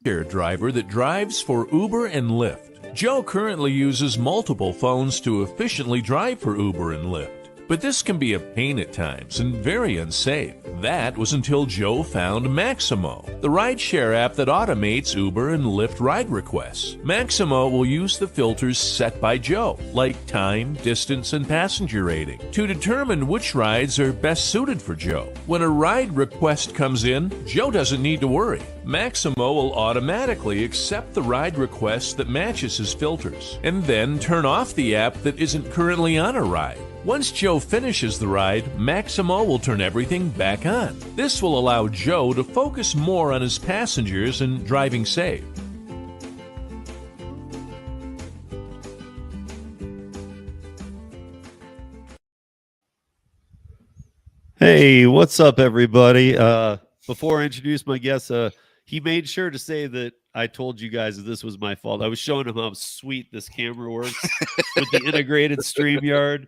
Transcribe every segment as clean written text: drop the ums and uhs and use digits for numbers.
rideshare driver that drives for Uber and Lyft. Joe currently uses multiple phones to efficiently drive for Uber and Lyft. But this can be a pain at times and very unsafe. That was until Joe found Maximo, the rideshare app that automates Uber and Lyft ride requests. Maximo will use the filters set by Joe, like time, distance, and passenger rating, to determine which rides are best suited for Joe. When a ride request comes in, Joe doesn't need to worry. Maximo will automatically accept the ride request that matches his filters, and then turn off the app that isn't currently on a ride. Once Joe finishes the ride, Maximo will turn everything back on. This will allow Joe to focus more on his passengers and driving safe. Hey, what's up, everybody? Before I introduce my guest, he made sure to say that I told you guys that this was my fault. I was showing him how sweet this camera works with the integrated StreamYard.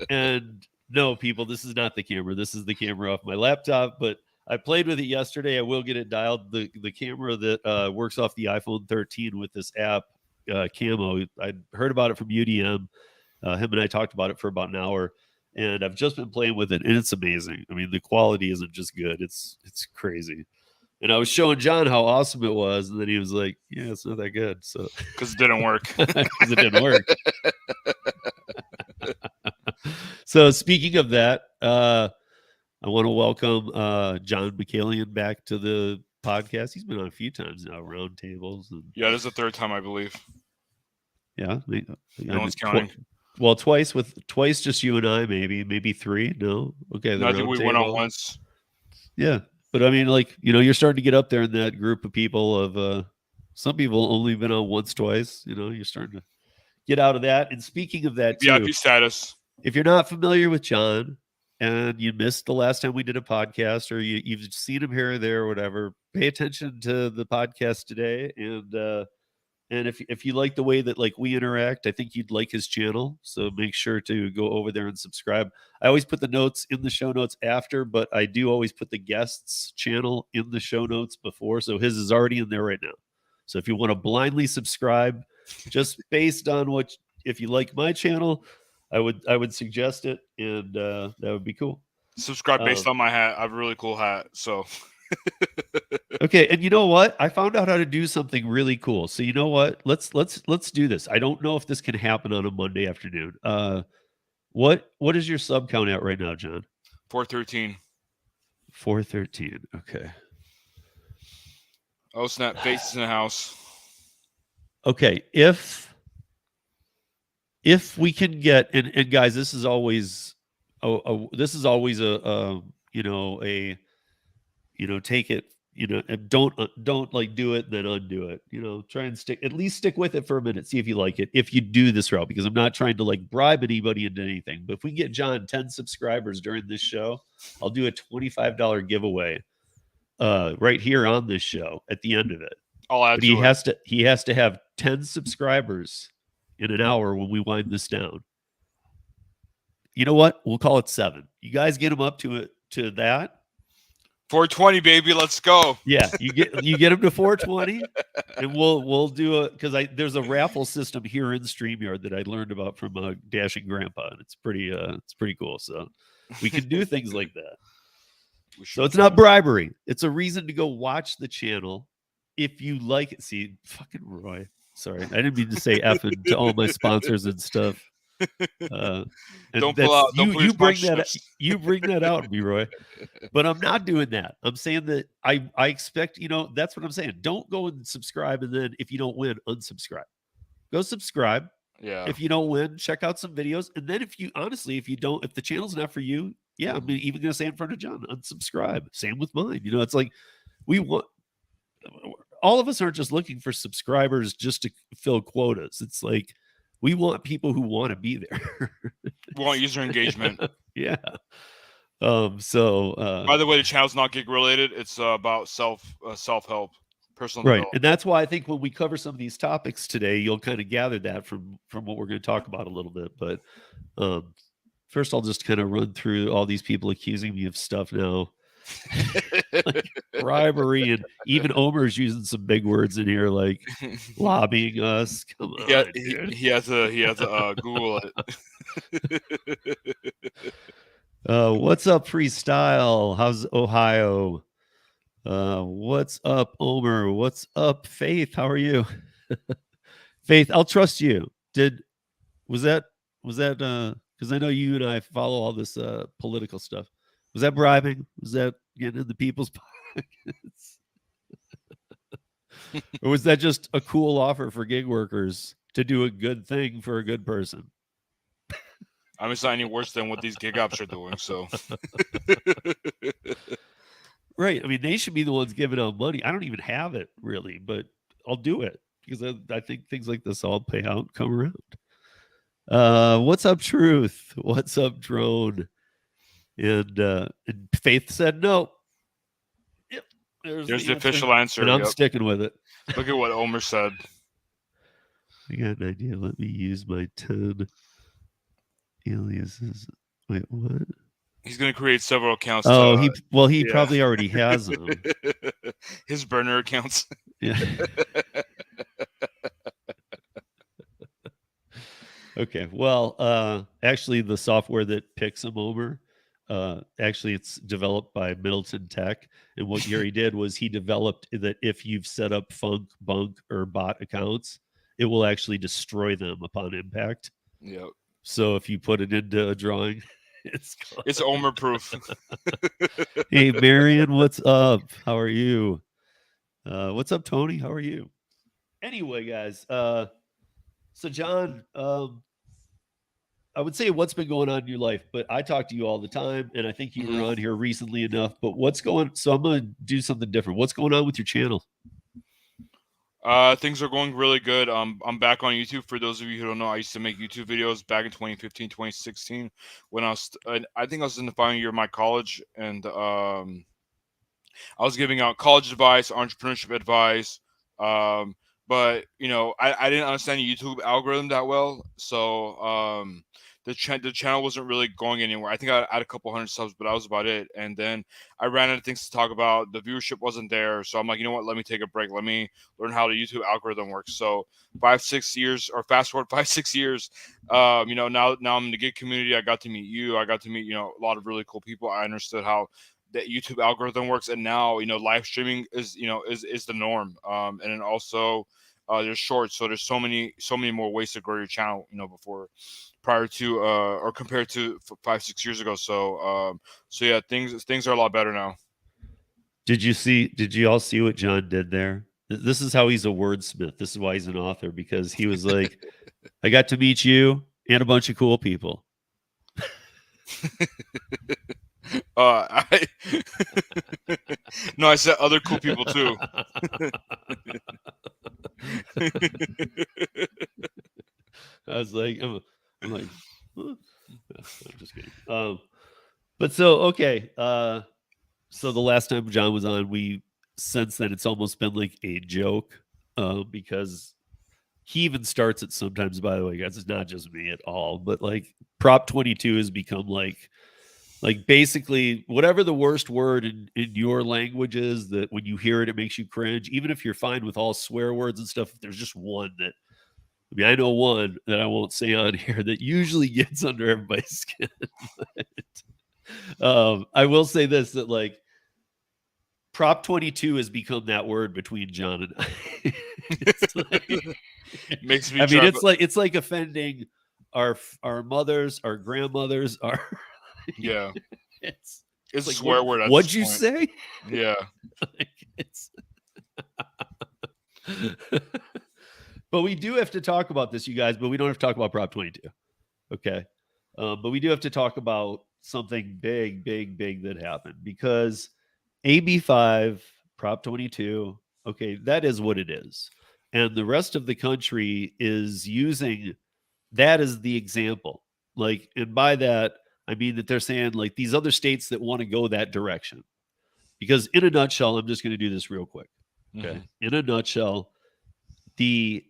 And no, people, this is not the camera. This is the camera off my laptop, but I played with it yesterday. I will get it dialed. The camera that works off the iPhone 13 with this app, Camo. I heard about it from UDM. Him and I talked about it for about an hour. And I've just been playing with it, and it's amazing. I mean, the quality isn't just good; it's crazy. And I was showing John how awesome it was, and then he was like, "Yeah, it's not that good." So because it didn't work. Because it didn't work. So speaking of that, I want to welcome John Mikaelian back to the podcast. He's been on a few times now, round tables. And... yeah, this is the third time, I believe. Yeah, no one's counting. Well, twice just you and I, maybe three. No, okay. No, I think we went on once. Yeah, but I mean, like, you know, you're starting to get up there in that group of people. Of some people only been on once, twice. You know, you're starting to get out of that. And speaking of that, too, VIP status. If you're not familiar with John and you missed the last time we did a podcast, or you've seen him here or there or whatever, pay attention to the podcast today. And if you like the way that like we interact, I think you'd like his channel. So make sure to go over there and subscribe. I always put the notes in the show notes after, but I do always put the guest's channel in the show notes before. So his is already in there right now. So if you want to blindly subscribe, just based on if you like my channel, I would suggest it, and that would be cool. Subscribe based on my hat. I have a really cool hat. So okay, and you know what? I found out how to do something really cool. So you know what? Let's do this. I don't know if this can happen on a Monday afternoon. What is your sub count at right now, John? 413. 413. Okay. Oh snap! Faces in the house. Okay, if we can get and guys, this is always take it, don't like do it then undo it. Try and stick with it for a minute, see if you like it, if you do this route, because I'm not trying to like bribe anybody into anything, but if we get John 10 subscribers during this show, I'll do a $25 giveaway right here on this show at the end of it. I'll add but he has to have 10 subscribers in an hour when we wind this down. You know what? We'll call it 7. You guys get him up to that. 420, baby, let's go. Yeah, you get him to 420, and we'll do because there's a raffle system here in StreamYard that I learned about from Dashing Grandpa, and it's pretty cool. So we can do things like that. So it's not bribery. It's a reason to go watch the channel if you like it. See, fucking Roy. Sorry, I didn't mean to say effing to all my sponsors and stuff. And don't pull out. You bring that out of me, Roy. But I'm not doing that. I'm saying that I expect, that's what I'm saying. Don't go and subscribe, and then if you don't win, unsubscribe. Go subscribe. Yeah. If you don't win, check out some videos, and then if the channel's not for you, yeah, I'm even gonna say in front of John, unsubscribe. Same with mine. It's like all of us aren't just looking for subscribers just to fill quotas. It's like we want people who want to be there. We want user engagement. Yeah. So by the way, the channel's not gig related. It's about self-help, personal right. development. And that's why I think when we cover some of these topics today, you'll kind of gather that from what we're going to talk about a little bit. But first, I'll just kind of run through all these people accusing me of stuff now. Like, bribery, and even Omer's using some big words in here, like lobbying us. Come on, dude. he has to Google it. What's up, freestyle? How's Ohio? What's up, Omer? What's up, Faith? How are you? Faith, I'll trust you. Was that because I know you and I follow all this political stuff. Was that bribing? Was that getting in the people's pockets? Or was that just a cool offer for gig workers to do a good thing for a good person? I mean, it's not any worse than what these gig ops are doing. So, right. I mean, they should be the ones giving out money. I don't even have it really, but I'll do it because I think things like this all pay out and come around. What's up, Truth? What's up, Drone? And Faith said no. Yep. There's the official answer. And I'm sticking with it. Look at what Omer said. I got an idea. Let me use my 10 aliases. Wait, what? He's going to create several accounts. Oh, he probably already has them. His burner accounts. Yeah. Okay. Well, actually, the software that picks them over, actually, it's developed by Middleton Tech. And what Gary did was he developed that if you've set up Funk, Bunk, or Bot accounts, it will actually destroy them upon impact. Yep. So if you put it into a drawing, it's Omer proof. Hey, Marion, what's up? How are you? What's up, Tony? How are you? Anyway, guys, so John, I would say what's been going on in your life, but I talk to you all the time, and I think you were on here recently enough. But so I'm going to do something different. What's going on with your channel? Things are going really good. I'm back on YouTube. For those of you who don't know, I used to make YouTube videos back in 2015, 2016, when I think I was in the final year of my college, and I was giving out college advice, entrepreneurship advice. But I didn't understand the YouTube algorithm that well, so the channel wasn't really going anywhere. I think I had a couple hundred subs, but that was about it. And then I ran out of things to talk about. The viewership wasn't there, so I'm like, you know what? Let me take a break. Let me learn how the YouTube algorithm works. So 5-6 years, or fast forward 5-6 years, now I'm in the gig community. I got to meet you. I got to meet a lot of really cool people. I understood how the YouTube algorithm works, and now live streaming is the norm. And then also there's shorts, so there's so many more ways to grow your channel prior to or compared to 5-6 years ago. So yeah, things are a lot better now. Did you all see what John did there? This is how he's a wordsmith. This is why he's an author, because he was like, I got to meet you and a bunch of cool people. No, I said other cool people too. I was like, I'm like, huh? I'm just kidding. But so okay. So the last time John was on, since then it's almost been like a joke, because he even starts it sometimes. By the way, guys, it's not just me at all. But like Prop 22 has become like basically whatever the worst word in your language is, that when you hear it, it makes you cringe. Even if you're fine with all swear words and stuff, if there's just one that, I know one that I won't say on here that usually gets under everybody's skin. But, I will say this, that like Prop 22 has become that word between John and I. It's like, makes me. I mean, it's like offending our mothers, our grandmothers, our. Yeah, it's like, a swear word. What'd you say? Yeah. But we do have to talk about this, you guys. But we don't have to talk about Prop 22. Okay, but we do have to talk about something big that happened, because AB5, Prop 22. Okay, that is what it is, and the rest of the country is using that as the example. Like, and by that, I mean that they're saying like these other states that want to go that direction. Because in a nutshell, I'm just going to do this real quick. Okay. In a nutshell, it's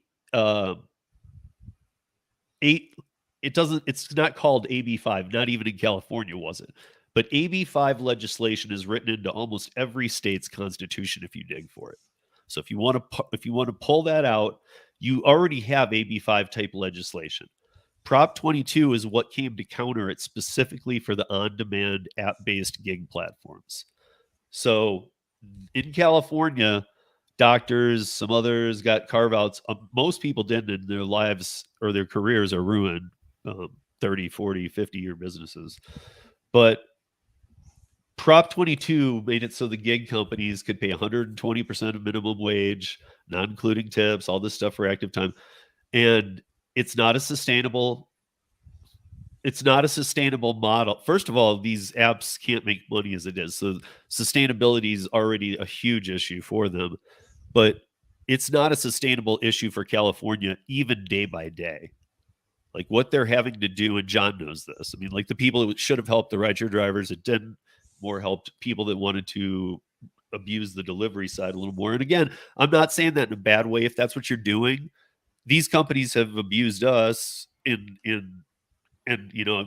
not called AB5, not even in California was it. But AB5 legislation is written into almost every state's constitution if you dig for it. So if you want to pull that out, you already have AB5 type legislation. Prop 22 is what came to counter it specifically for the on-demand app-based gig platforms. So in California, doctors, some others got carve-outs. Most people didn't, and their lives or their careers are ruined. 30, 40, 50-year businesses. But Prop 22 made it so the gig companies could pay 120% of minimum wage, not including tips, all this stuff for active time. And it's not a sustainable model. First of all, these apps can't make money as it is. So sustainability is already a huge issue for them. But it's not a sustainable issue for California, even day by day. Like what they're having to do, and John knows this. I mean, like the people that should have helped the rideshare drivers, it didn't. More helped people that wanted to abuse the delivery side a little more. And again, I'm not saying that in a bad way. If that's what you're doing, these companies have abused us and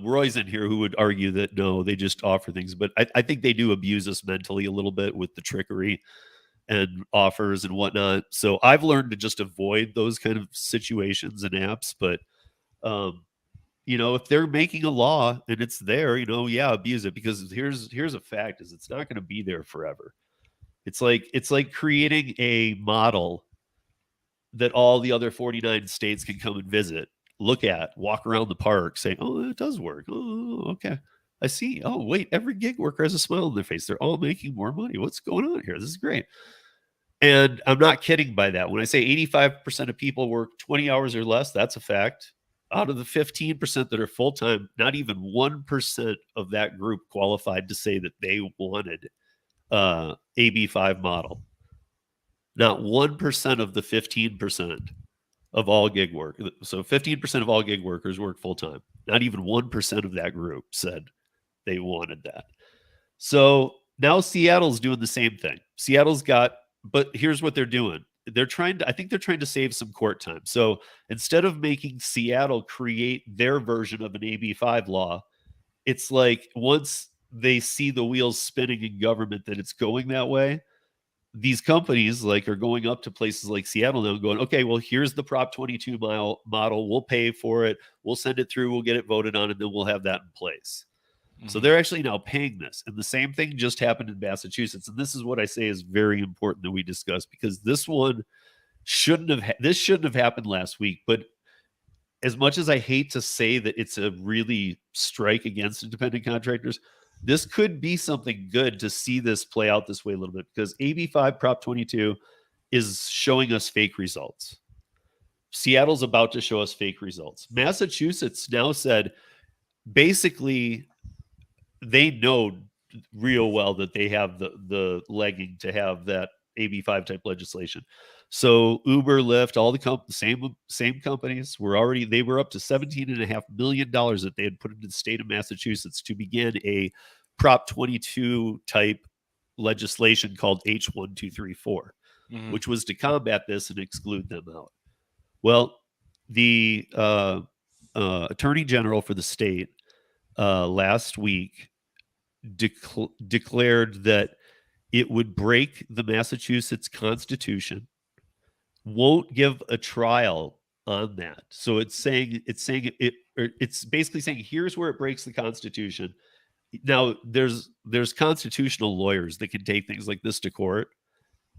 Roy's in here who would argue that no, they just offer things. But I think they do abuse us mentally a little bit with the trickery and offers and whatnot. So I've learned to just avoid those kind of situations and apps. But if they're making a law and it's there, abuse it, because here's a fact is it's not going to be there forever. It's like creating a model that all the other 49 states can come and visit, look at, walk around the park, say, oh, it does work. Oh, okay. I see. Oh, wait, every gig worker has a smile on their face. They're all making more money. What's going on here? This is great. And I'm not kidding by that. When I say 85% of people work 20 hours or less, that's a fact. Out of the 15% that are full-time, not even 1% of that group qualified to say that they wanted AB5 model. Not 1% of the 15% of all gig work. So 15% of all gig workers work full-time. Not even 1% of that group said they wanted that. So now Seattle's doing the same thing. But here's what they're doing. I think they're trying to save some court time. So instead of making Seattle create their version of an AB5 law, it's like once they see the wheels spinning in government that it's going that way, these companies are going up to places like Seattle now and going, okay, well, here's the Prop 22 model. We'll pay for it. We'll send it through. We'll get it voted on, and then we'll have that in place. So they're actually now paying this. And the same thing just happened in Massachusetts. And this is what I say is very important that we discuss, because this one shouldn't have happened last week. But as much as I hate to say that it's a really strike against independent contractors, this could be something good to see this play out this way a little bit, because AB5 Prop 22 is showing us fake results. Seattle's about to show us fake results. Massachusetts now said basically they know real well that they have the legging to have that AB5 type legislation. So Uber, Lyft, all the same companies were up to $17.5 million that they had put into the state of Massachusetts to begin a Prop 22 type legislation called H1234, which was to combat this and exclude them out. Well, the Attorney General for the state last week declared that it would break the Massachusetts Constitution, won't give a trial on that. So it's basically saying here's where it breaks the Constitution. Now there's constitutional lawyers that can take things like this to court,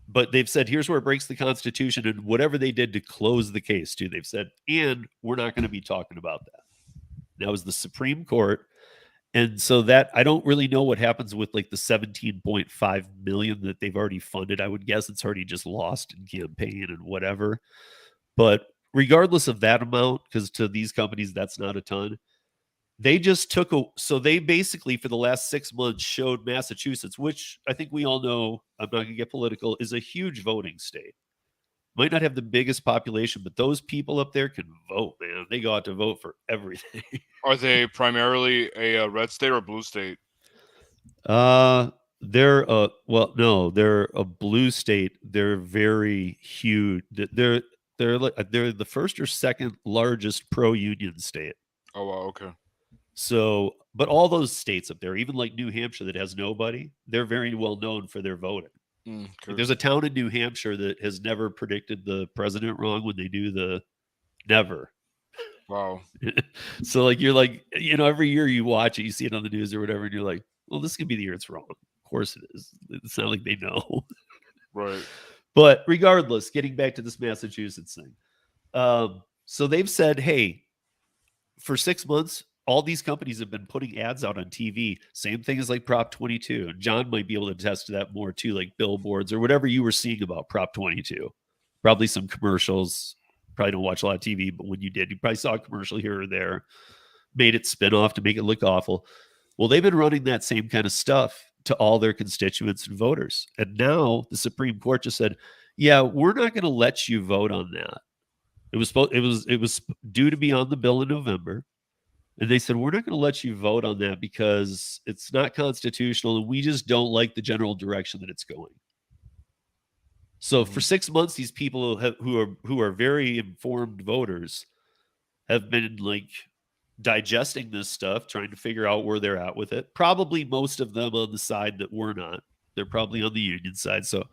but they've said here's where it breaks the Constitution, and whatever they did to close the case too, they've said, and we're not going to be talking about that. That was the Supreme Court. And so that I don't really know what happens with the 17.5 million that they've already funded. I would guess it's already just lost in campaign and whatever. But regardless of that amount, because to these companies, that's not a ton. They just so they basically for the last 6 months showed Massachusetts, which I think we all know, I'm not going to get political, is a huge voting state. Might not have the biggest population, but those people up there can vote, man. They go out to vote for everything. Are they primarily a red state or a blue state? They're a blue state. They're very huge. They're the first or second largest pro-union state. Oh, wow, okay. So But all those states up there, even like New Hampshire that has nobody, they're very well known for their voting. Like there's a town in New Hampshire that has never predicted the president wrong when they do the never. Wow. So like you're like, every year you watch it, you see it on the news or whatever, and you're like, well, this could be the year it's wrong. Of course it is. It's not like they know. Right. But regardless, getting back to this Massachusetts thing. So they've said, hey, for 6 months, all these companies have been putting ads out on TV. Same thing as like Prop 22. And John might be able to attest to that more too, like billboards or whatever you were seeing about Prop 22. Probably some commercials. Probably don't watch a lot of TV, but when you did, you probably saw a commercial here or there, made it spin off to make it look awful. Well, they've been running that same kind of stuff to all their constituents and voters. And now the Supreme Court just said, yeah, we're not going to let you vote on that. It was due to be on the bill in November. And they said, we're not going to let you vote on that because it's not constitutional and we just don't like the general direction that it's going. So for 6 months, these people who are very informed voters have been like digesting this stuff, trying to figure out where they're at with it. Probably most of them on the side that we're not. They're probably on the union side. So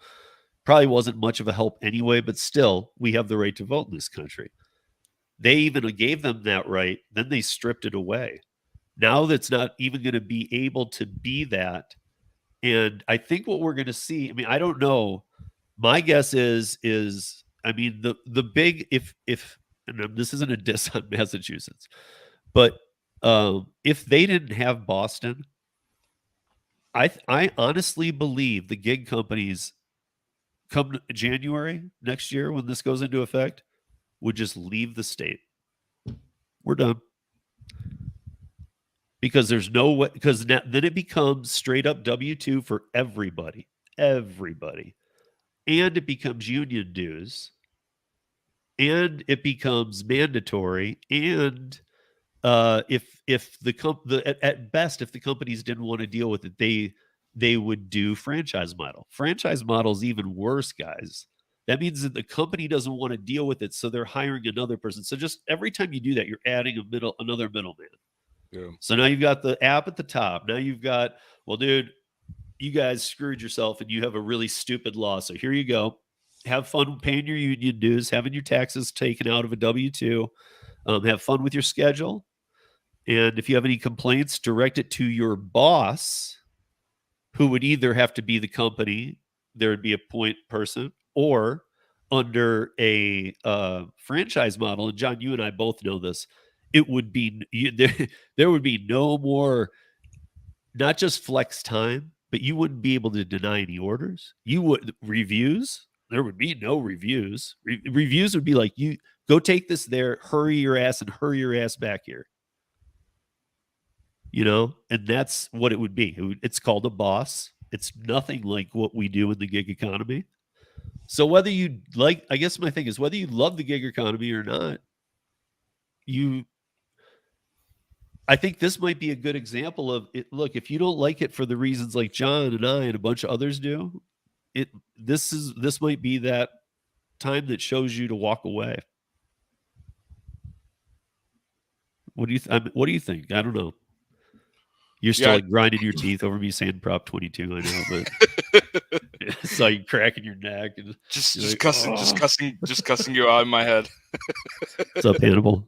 probably wasn't much of a help anyway, but still, we have the right to vote in this country. They even gave them that right. Then they stripped it away. Now that's not even going to be able to be that. And I think what we're going to see, I mean, I don't know. My guess is I mean, the big, if and this isn't a diss on Massachusetts, but if they didn't have Boston, I honestly believe the gig companies come January next year when this goes into effect would just leave the state. We're done. Because there's no way, because then it becomes straight up W-2 for everybody. Everybody. And it becomes union dues. And it becomes mandatory. And if at best, if the companies didn't want to deal with it, they would do franchise model. Franchise model is even worse, guys. That means that the company doesn't want to deal with it, so they're hiring another person. So just every time you do that, you're adding another middleman. Yeah. So now you've got the app at the top. Now you've got, well, dude, you guys screwed yourself and you have a really stupid law. So here you go. Have fun paying your union dues, having your taxes taken out of a W-2. Have fun with your schedule. And if you have any complaints, direct it to your boss, who would either have to be the company, there would be a point person, or under a franchise model. And John, you and I both know this. It would be there would be no more, not just flex time, but you wouldn't be able to deny any orders. You would reviews. There would be no reviews. Reviews would be like, you go take this there, hurry your ass back here. And that's what it would be. It's called a boss. It's nothing like what we do in the gig economy. So whether you like, I guess my thing is whether you love the gig economy or not, I think this might be a good example of it. Look, if you don't like it for the reasons like John and I and a bunch of others do, this might be that time that shows you to walk away. What do you think? I don't know. You're still like grinding your teeth over me saying Prop 22. I know, but I saw you cracking your neck and just cussing you out in my head. What's up, Hannibal?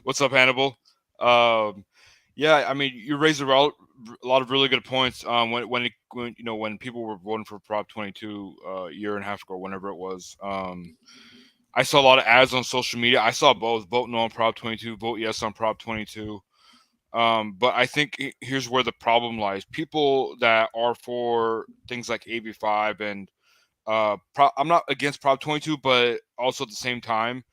What's up, Hannibal? Yeah, I mean, you raised a lot of really good points. When people were voting for Prop 22 a year and a half ago, whenever it was, I saw a lot of ads on social media. I saw both: vote no on Prop 22, vote yes on Prop 22. But I think here's where the problem lies. People that are for things like AB5 and I'm not against Prop 22, but also at the same time,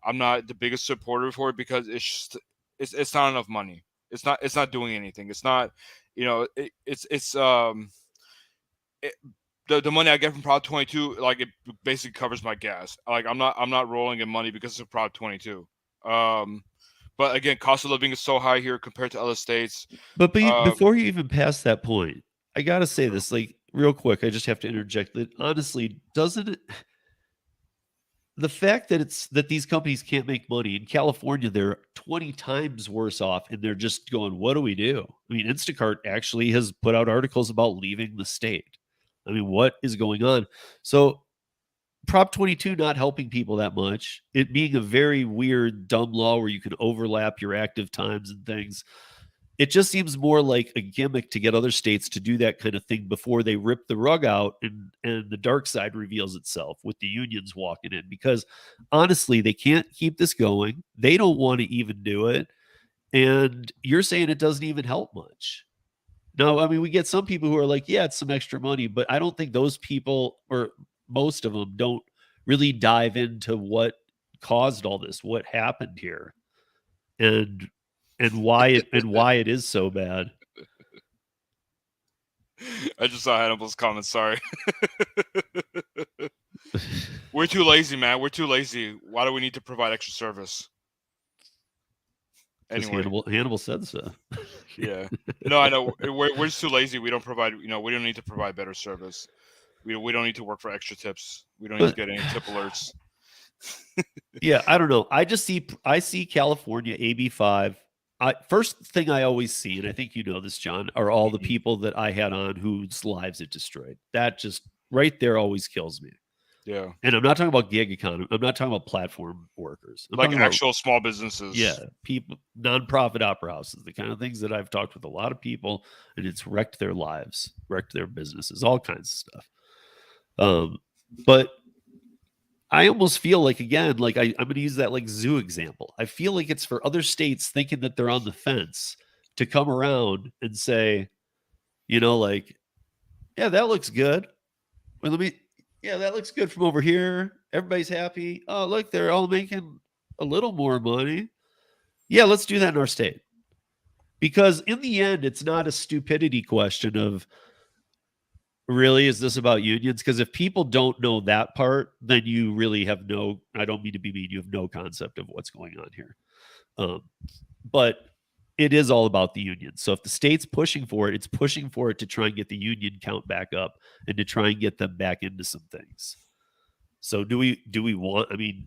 I'm not the biggest supporter for it because it's not enough money. It's not doing anything. It's not, the money I get from Prop 22, like it basically covers my gas. Like I'm not rolling in money because of Prop 22. But again, cost of living is so high here compared to other states. But before you even pass that point, I gotta say this, like real quick. I just have to interject that honestly, doesn't it? the fact that these companies can't make money in California, they're 20 times worse off, and they're just going, what do we do? I mean, Instacart actually has put out articles about leaving the state. I mean, what is going on? So Prop 22 not helping people that much, it being a very weird, dumb law where you can overlap your active times and things. It just seems more like a gimmick to get other states to do that kind of thing before they rip the rug out and the dark side reveals itself with the unions walking in. Because honestly, they can't keep this going. They don't want to even do it. And you're saying it doesn't even help much. No, I mean, we get some people who are like, yeah, it's some extra money, but I don't think those people, or most of them, don't really dive into what caused all this, what happened here, and why it is so bad. I just saw Hannibal's comment. Sorry. We're too lazy, man. We're too lazy. Why do we need to provide extra service? Anyway, Hannibal said so. Yeah. No, I know. We're just too lazy. We don't provide. We don't need to provide better service. We don't need to work for extra tips. We don't need to get any tip alerts. Yeah, I don't know. I see California AB5. First thing I always see, and I think you know this, John, are all the people that I had on whose lives it destroyed. That just right there always kills me. Yeah. And I'm not talking about gig economy. I'm not talking about platform workers. I'm like actual small businesses. Yeah, people, nonprofit opera houses, the kind of things that I've talked with a lot of people, and it's wrecked their lives, wrecked their businesses, all kinds of stuff. But I almost feel like, again, like I'm going to use that like zoo example. I feel like it's for other states thinking that they're on the fence to come around and say, like, yeah, that looks good. Well, that looks good from over here. Everybody's happy. Oh, look, they're all making a little more money. Yeah, let's do that in our state. Because in the end, it's not a stupidity question of, really, is this about unions? Because if people don't know that part, then you really have I don't mean to be mean, you have no concept of what's going on here. But it is all about the union. So if the state's pushing for it, it's pushing for it to try and get the union count back up and to try and get them back into some things. So do we want, I mean,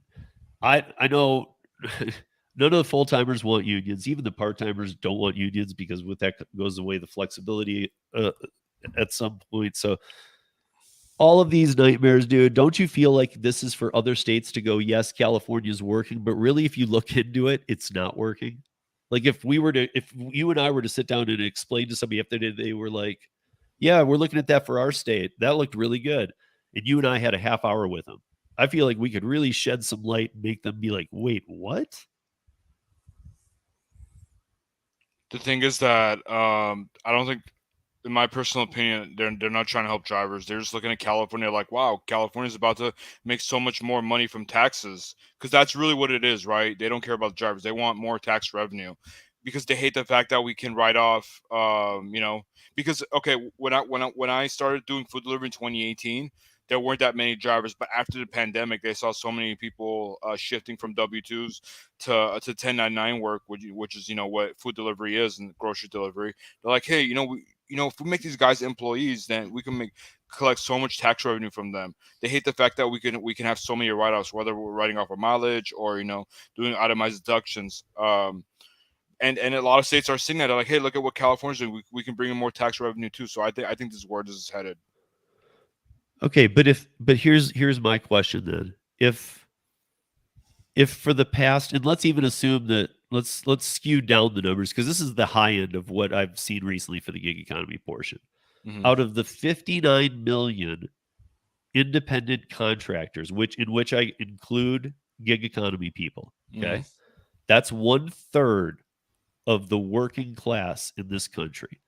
I know none of the full-timers want unions. Even the part-timers don't want unions, because with that goes away the flexibility at some point. So all of these nightmares, dude, don't you feel like this is for other states to go, yes, California's working, but really if you look into it, it's not working? Like if you and I were to sit down and explain to somebody, if they were like, yeah, we're looking at that for our state, that looked really good, and you and I had a half hour with them, I feel like we could really shed some light and make them be like, wait, what? The thing is that I don't think, in my personal opinion, they're not trying to help drivers. They're just looking at California like, wow, California's about to make so much more money from taxes, because that's really what it is, right? They don't care about the drivers. They want more tax revenue, because they hate the fact that we can write off, because okay, when I started doing food delivery in 2018, there weren't that many drivers, but after the pandemic, they saw so many people shifting from W-2s to 1099 work, which is what food delivery is and grocery delivery. They're like, hey, if we make these guys employees, then we can collect so much tax revenue from them. They hate the fact that we can have so many write-offs, whether we're writing off our mileage or doing itemized deductions. And a lot of states are seeing that. They're like, hey, look at what California's doing. We can bring in more tax revenue too. So I think this is where this is headed. Okay, but here's my question then. If for the past, and let's even assume that let's skew down the numbers, because this is the high end of what I've seen recently for the gig economy portion. Mm-hmm. Out of the 59 million independent contractors, in which I include gig economy people, okay, mm-hmm. That's 1/3 of the working class in this country.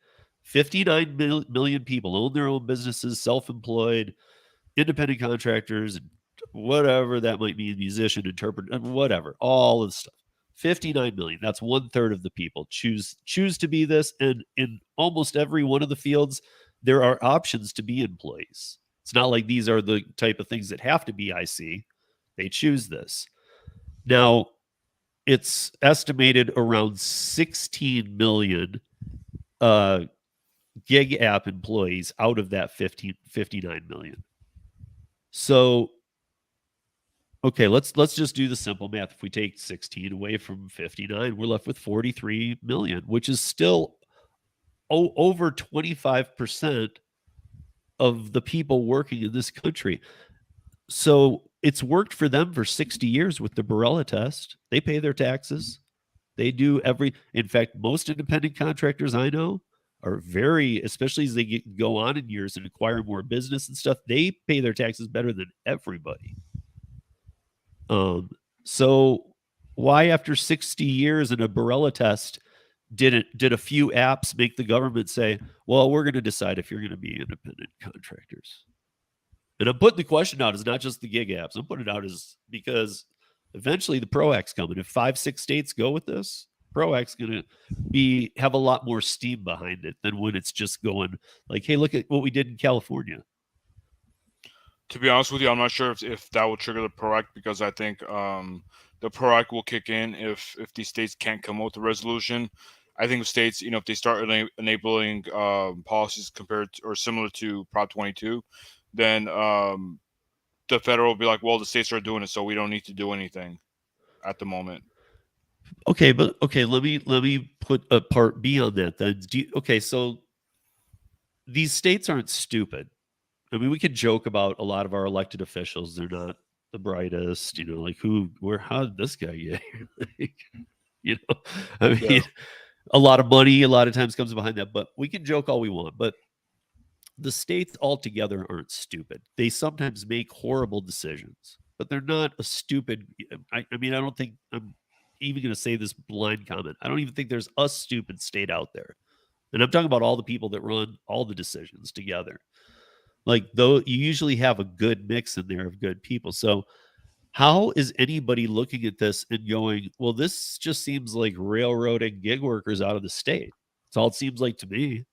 59 million people own their own businesses, self-employed, independent contractors, and whatever that might be, musician, interpreter, whatever, all of the stuff. 59 million. That's 1/3 of the people choose to be this. And in almost every one of the fields, there are options to be employees. It's not like these are the type of things that have to be IC. They choose this. Now, it's estimated around 16 million gig app employees out of that 59 million. So okay, let's just do the simple math. If we take 16 away from 59, we're left with 43 million, which is still over 25% of the people working in this country. So it's worked for them for 60 years with the Barella test. They pay their taxes. They do in fact, most independent contractors I know are very, especially as they go on in years and acquire more business and stuff, they pay their taxes better than everybody. So why after 60 years in a Barella test did a few apps make the government say, well, we're going to decide if you're going to be independent contractors? And I'm putting the question out as not just the gig apps. I'm putting it out as because eventually the Pro Act's coming. If 5-6 states go with this, Pro Act's going to have a lot more steam behind it than when it's just going like, hey, look at what we did in California. To be honest with you, I'm not sure if that will trigger the Pro Act, because I think the Pro Act will kick in if these states can't come up with a resolution. I think states, if they start enabling policies compared to, or similar to Prop 22, then the federal will be like, well, the states are doing it, so we don't need to do anything at the moment. Okay, but let me put a part B on that then. So these states aren't stupid. I mean, we can joke about a lot of our elected officials. They're not the brightest, like how did this guy get here? I mean, yeah. A lot of money, a lot of times comes behind that, but we can joke all we want. But the states altogether aren't stupid. They sometimes make horrible decisions, but they're not a stupid. I mean, I don't think I'm even going to say this blind comment. I don't even think there's a stupid state out there. And I'm talking about all the people that run all the decisions together. Like, though, you usually have a good mix in there of good people. So how is anybody looking at this and going, well, this just seems like railroading gig workers out of the state? That's all it seems like to me.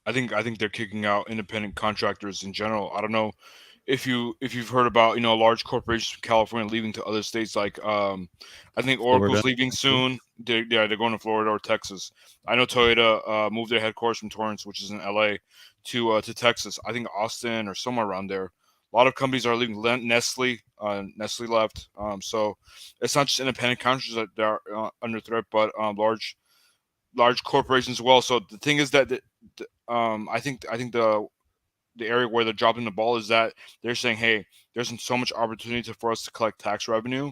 I think they're kicking out independent contractors in general. I don't know if you've heard about large corporations from California leaving to other states. Like I think Oracle's leaving soon. They're going to Florida or Texas. I know Toyota moved their headquarters from Torrance, which is in LA, to Texas. I think Austin or somewhere around there. A lot of companies are leaving. Nestle left. So it's not just independent contractors that are under threat, but large corporations as well. So the thing is that I think the area where they're dropping the ball is that they're saying, hey, there's so much opportunity for us to collect tax revenue,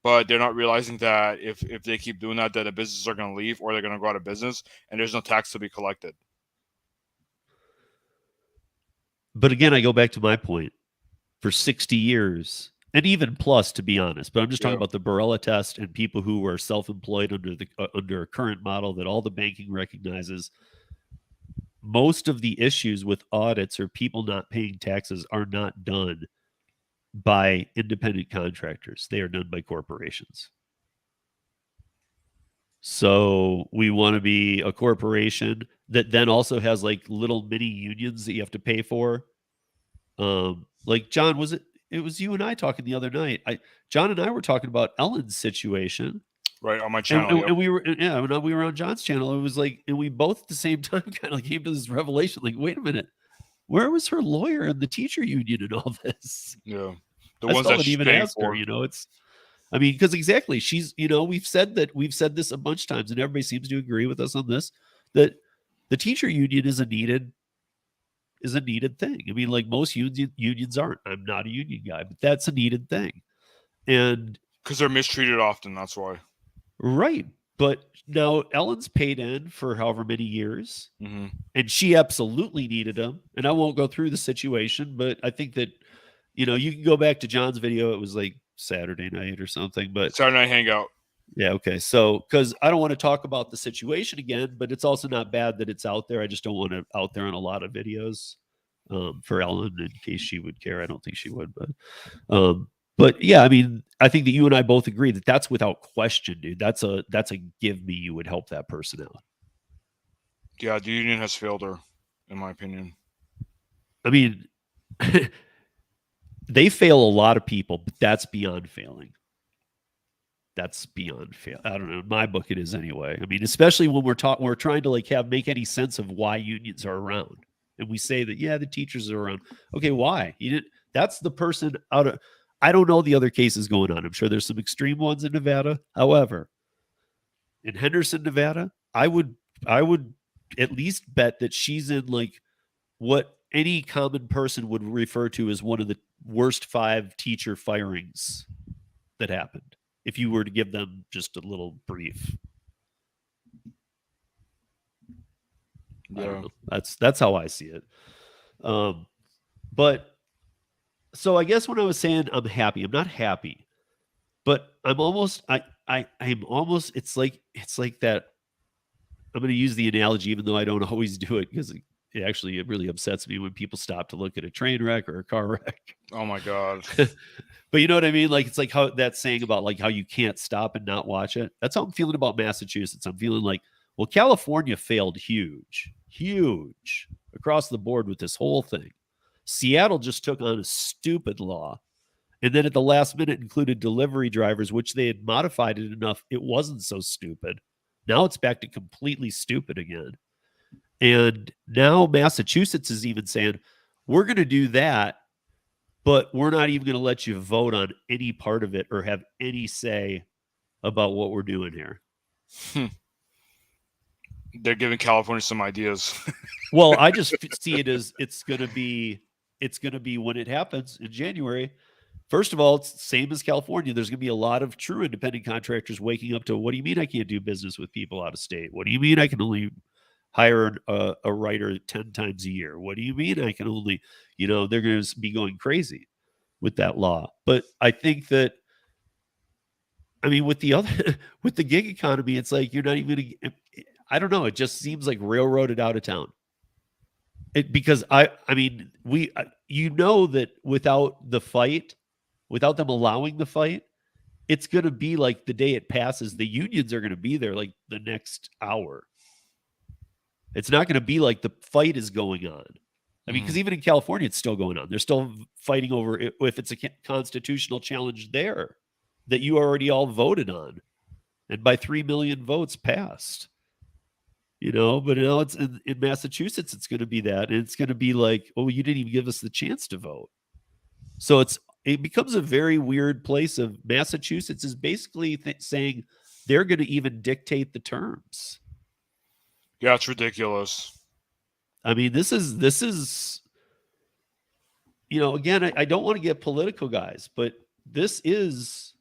but they're not realizing that if they keep doing that the businesses are going to leave or they're going to go out of business and there's no tax to be collected. But again, I go back to my point. For 60 years, and even plus, to be honest, but I'm just talking about the Barella test and people who were self-employed under a current model that all the banking recognizes. Most of the issues with audits or people not paying taxes are not done by independent contractors. They are done by corporations. So we want to be a corporation that then also has like little mini unions that you have to pay for. Like John, it was you and I talking the other night. John and I were talking about Ellen's situation. Right, on my channel. And we were on John's channel. It was like, and we both at the same time kind of came to this revelation, like, wait a minute, where was her lawyer and the teacher union and all this? Yeah. The ones that she's even asked her, because exactly, she's, we've said this a bunch of times and everybody seems to agree with us on this, that the teacher union is a needed thing. I mean, like most unions aren't. I'm not a union guy, but that's a needed thing. And because they're mistreated often, that's why. Right. But now Ellen's paid in for however many years, and she absolutely needed them. And I won't go through the situation, but I think that, you can go back to John's video. It was like Saturday night or something, but Saturday night hangout. Yeah. Okay. So, because I don't want to talk about the situation again, but it's also not bad that it's out there. I just don't want it out there in a lot of videos for Ellen in case she would care. I don't think she would, but yeah, I mean, I think that you and I both agree that that's without question, dude. That's a give me. You would help that person out. Yeah, the union has failed her, in my opinion. I mean, they fail a lot of people, but that's beyond failing. That's beyond fail. I don't know. In my book, it is anyway. I mean, especially when we're trying to make any sense of why unions are around, and we say that the teachers are around. Okay, why? That's the person out of. I don't know the other cases going on. I'm sure there's some extreme ones in Nevada. However, in Henderson, Nevada, I would at least bet that she's in like what any common person would refer to as one of the worst 5 teacher firings that happened. If you were to give them just a little brief. I don't know. That's how I see it. But so I guess when I was saying I'm happy, I'm not happy, but I'm almost I'm almost it's like that. I'm going to use the analogy, even though I don't always do it, because it really upsets me when people stop to look at a train wreck or a car wreck. Oh my God. But you know what I mean? Like, it's like how that saying about like how you can't stop and not watch it. That's how I'm feeling about Massachusetts. I'm feeling like, well, California failed huge across the board with this whole thing. Seattle just took on a stupid law. And then at the last minute included delivery drivers, which they had modified it enough. It wasn't so stupid. Now it's back to completely stupid again. And now Massachusetts is even saying, we're going to do that, but we're not even going to let you vote on any part of it or have any say about what we're doing here. They're giving California some ideas. Well, I just see it as it's going to be when it happens in January. First of all, it's the same as California. There's going to be a lot of true independent contractors waking up to, what do you mean I can't do business with people out of state? What do you mean I can only hire a writer 10 times a year? What do you mean I can only, they're going to be going crazy with that law. But I think that, with with the gig economy, it's like, you're not even going to, I don't know. It just seems like railroaded out of town. Because that without the fight, without them allowing the fight, it's going to be like the day it passes, the unions are going to be there like the next hour. It's not going to be like the fight is going on. Because even in California, it's still going on. They're still fighting over if it's a constitutional challenge there that you already all voted on. And by 3 million votes passed. But now it's in Massachusetts, it's going to be that. And it's going to be like, oh, you didn't even give us the chance to vote. So it becomes a very weird place of Massachusetts is basically saying they're going to even dictate the terms. Yeah, it's ridiculous. This is, again, I don't want to get political, guys, but this is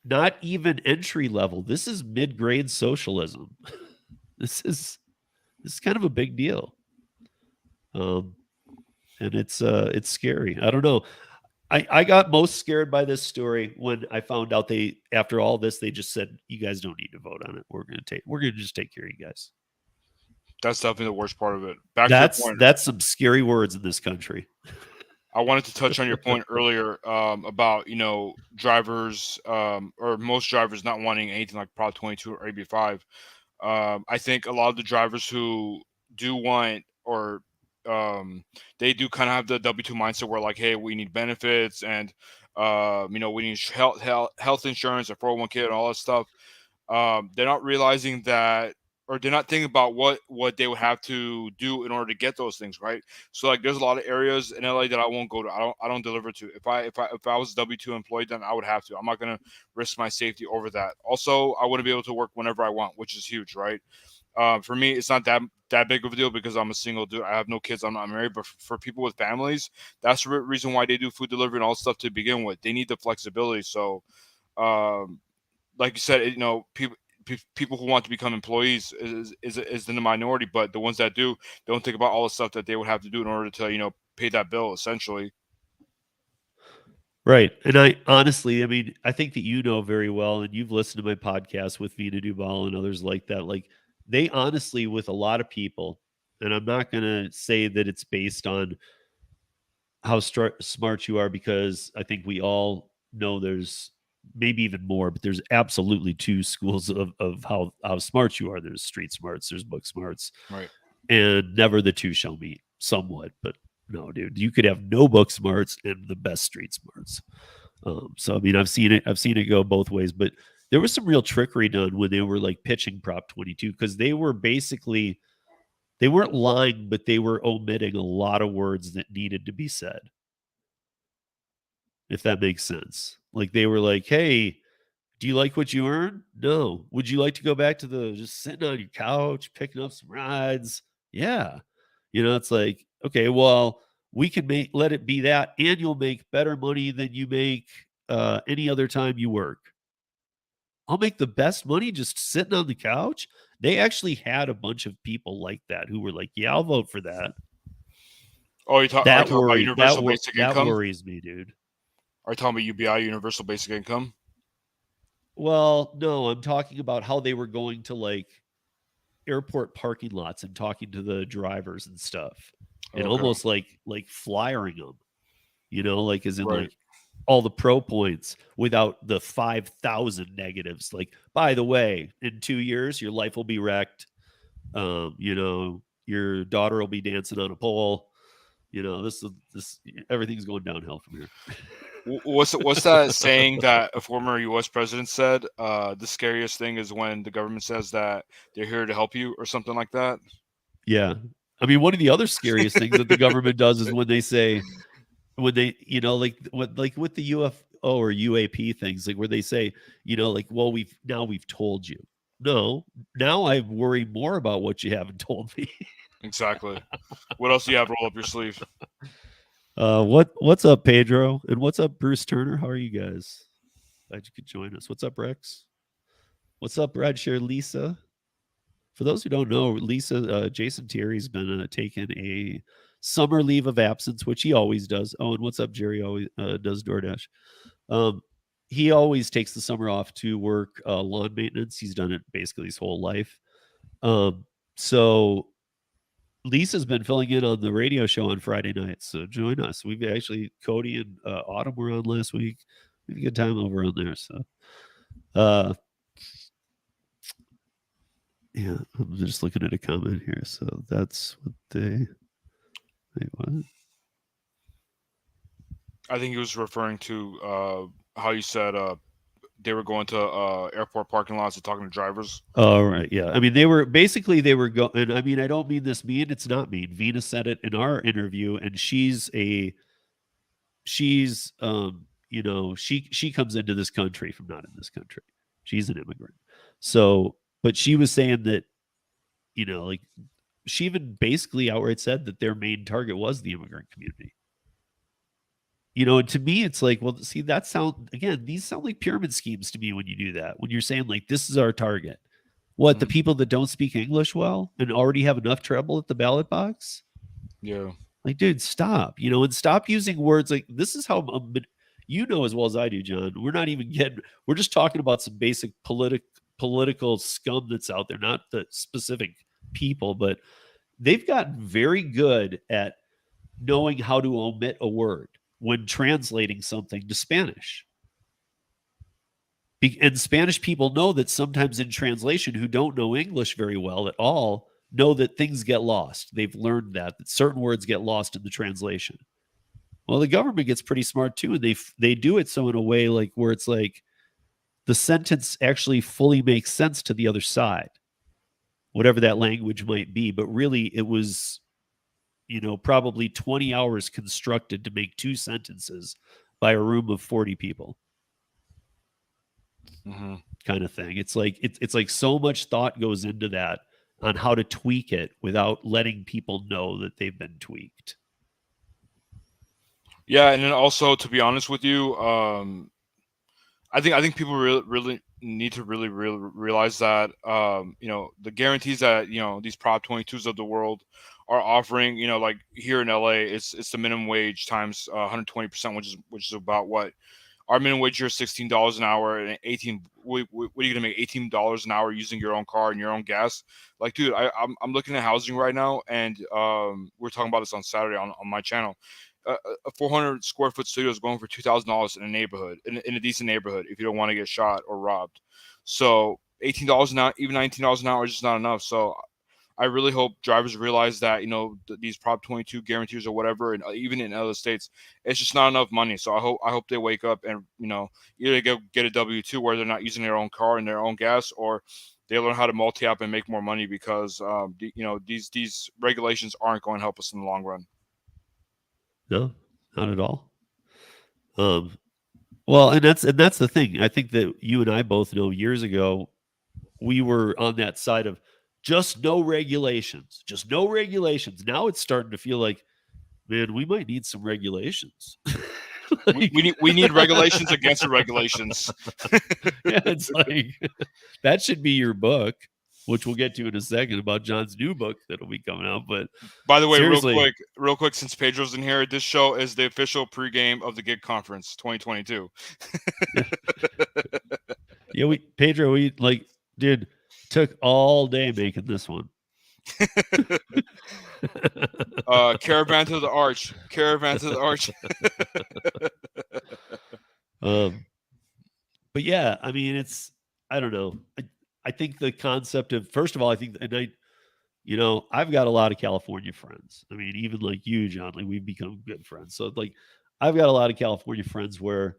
not even entry level. This is mid-grade socialism. This is kind of a big deal. And it's scary. I don't know. I got most scared by this story when I found out after all this, they just said, you guys don't need to vote on it. We're going to just take care of you guys. That's definitely the worst part of it. That's some scary words in this country. I wanted to touch on your point earlier about, drivers or most drivers not wanting anything like Prop 22 or AB 5. I think a lot of the drivers who do want or they do kind of have the W-2 mindset where like, hey, we need benefits and, we need health insurance or 401k and all that stuff. They're not realizing that, or they're not thinking about what they would have to do in order to get those things, right? So like, there's a lot of areas in LA that I won't go to. I don't deliver to. If I was a W-2 employee, then I would have to. I'm not gonna risk my safety over that. Also, I wouldn't be able to work whenever I want, which is huge, right? For me, it's not that big of a deal because I'm a single dude. I have no kids. I'm not married. But for people with families, that's the reason why they do food delivery and all this stuff to begin with. They need the flexibility. So, like you said, people who want to become employees is in the minority, but the ones that do don't think about all the stuff that they would have to do in order to pay that bill essentially. Right. And I honestly, I think that very well, and you've listened to my podcast with Vina Dubal and others like that. Like, they honestly, with a lot of people, and I'm not going to say that it's based on how smart you are, because I think we all know there's maybe even more, but there's absolutely 2 schools of how smart you are. There's street smarts, there's book smarts, right? And never the 2 shall meet. Somewhat, but no, dude, you could have no book smarts and the best street smarts. So I've seen it go both ways, but there was some real trickery done when they were like pitching Prop 22, because they weren't lying, but they were omitting a lot of words that needed to be said. if that makes sense. Like they were like, hey, do you like what you earn? No. Would you like to go back to the just sitting on your couch, picking up some rides? Yeah. It's like, okay, well, we can let it be that, and you'll make better money than you make any other time you work. I'll make the best money just sitting on the couch. They actually had a bunch of people like that who were like, yeah, I'll vote for that. Oh, are you talking about universal basic that income? worries me, dude. Are you talking about UBI, universal basic income? Well, no, I'm talking about how they were going to like airport parking lots and talking to the drivers and stuff, and almost like flyering them, like as in like all the pro points without the 5,000 negatives. Like, by the way, in 2 years, your life will be wrecked. Your daughter will be dancing on a pole. This everything's going downhill from here. What's that saying that a former U.S. president said? The scariest thing is when the government says that they're here to help you or something like that. Yeah. I mean, one of the other scariest things that the government does is when they say, like with the UFO or UAP things, like where they say, like, well, we've told you. No, now I worry more about what you haven't told me. Exactly. What else do you have roll up your sleeve? What's up, Pedro? And what's up, Bruce Turner? How are you guys? Glad you could join us. What's up, Rex? What's up, Rideshare Lisa? For those who don't know, Lisa, Jason Thierry's been taking a summer leave of absence, which he always does. Oh, and what's up, Jerry? Always does DoorDash. He always takes the summer off to work lawn maintenance. He's done it basically his whole life. So Lisa's been filling in on the radio show on Friday nights. So join us. We've actually, Cody and Autumn were on last week. We had a good time over on there. So, yeah, I'm just looking at a comment here. So that's what they. Wait, what? I think he was referring to how you said they were going to airport parking lots and talking to drivers. Oh, right. Yeah. I mean, they were going, and I mean, I don't mean this mean. It's not mean. Vina said it in our interview, and she comes into this country from not in this country. She's an immigrant. So, but she was saying that, like she even basically outright said that their main target was the immigrant community. And to me, it's like, well, see, these sound like pyramid schemes to me when you do that. When you're saying like, this is our target. What, the people that don't speak English well and already have enough trouble at the ballot box? Yeah. Like, dude, stop, and stop using words like this is how, as well as I do, John, we're just talking about some basic political scum that's out there, not the specific people, but they've gotten very good at knowing how to omit a word when translating something to Spanish. And Spanish people know that sometimes in translation, who don't know English very well at all, know that things get lost. They've learned that certain words get lost in the translation. Well, the government gets pretty smart too, and they do it so in a way like where it's like the sentence actually fully makes sense to the other side, whatever that language might be. But really, it was, probably 20 hours constructed to make 2 sentences by a room of 40 people. Kind of thing. It's like it's like so much thought goes into that on how to tweak it without letting people know that they've been tweaked. Yeah, and then also, to be honest with you, I think people really need to really realize that the guarantees that these Prop 22s of the world are offering, like here in LA, it's the minimum wage times 120%, which is about what our minimum wage here is $16 an hour, and 18. What are you gonna make $18 an hour using your own car and your own gas? Like, dude, I'm looking at housing right now, and we're talking about this on Saturday on my channel. A 400 square foot studio is going for $2,000 in a neighborhood, in a decent neighborhood, if you don't want to get shot or robbed. So $18 an hour, even $19 an hour is just not enough. So I really hope drivers realize that these Prop 22 guarantees or whatever, and even in other states, it's just not enough money. So I hope they wake up and either get a W-2 where they're not using their own car and their own gas, or they learn how to multi-app and make more money, because these regulations aren't going to help us in the long run. No, not at all. Well, and that's the thing. I think that you and I both know years ago we were on that side of just no regulations, just no regulations. Now it's starting to feel like, man, we might need some regulations. We need regulations against the regulations. Yeah, it's like that should be your book, which we'll get to in a second about John's new book that'll be coming out. But by the way, seriously, real quick, since Pedro's in here, this show is the official pregame of the Gig Conference 2022. Yeah, Pedro, dude, took all day making this one. Caravan to the Arch. Caravan to the Arch. But yeah, I mean, I don't know. I think the concept of, first of all, I think, I've got a lot of California friends. I mean, even like you, John, like we've become good friends. So like, I've got a lot of California friends where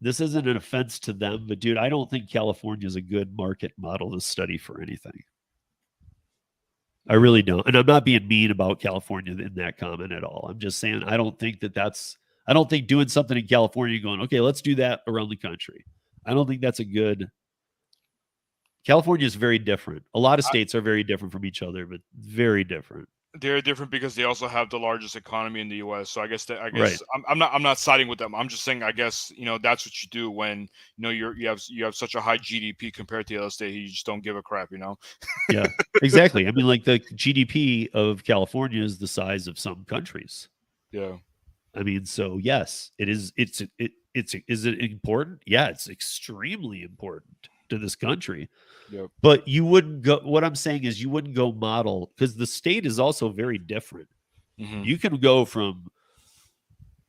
this isn't an offense to them, but dude, I don't think California is a good market model to study for anything. I really don't. And I'm not being mean about California in that comment at all. I'm just saying, I don't think doing something in California going, okay, let's do that around the country. I don't think that's a good. California is very different. A lot of states are very different from each other, but very different. They're different because they also have the largest economy in the U.S. So I guess Right. I'm not siding with them. I'm just saying, I guess, that's what you do when you have such a high GDP compared to the other state. You just don't give a crap, Yeah, exactly. I mean, like the GDP of California is the size of some countries. Yeah. I mean, so yes, it is. Is it important? Yeah, it's extremely important to this country. Yep. But you wouldn't go. What I'm saying is, you wouldn't go model, because the state is also very different. Mm-hmm. You can go from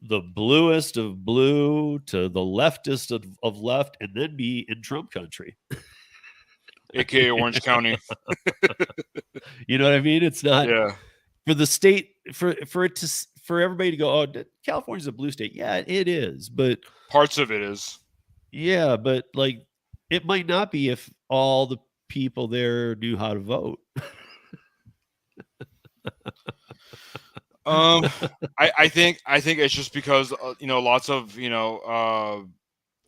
the bluest of blue to the leftist of left, and then be in Trump country, aka Orange County. You know what I mean? It's not for the state for everybody to go, oh, California's a blue state. Yeah, it is, but parts of it is. Yeah, but like, it might not be if all the people there knew how to vote. I think it's just because lots of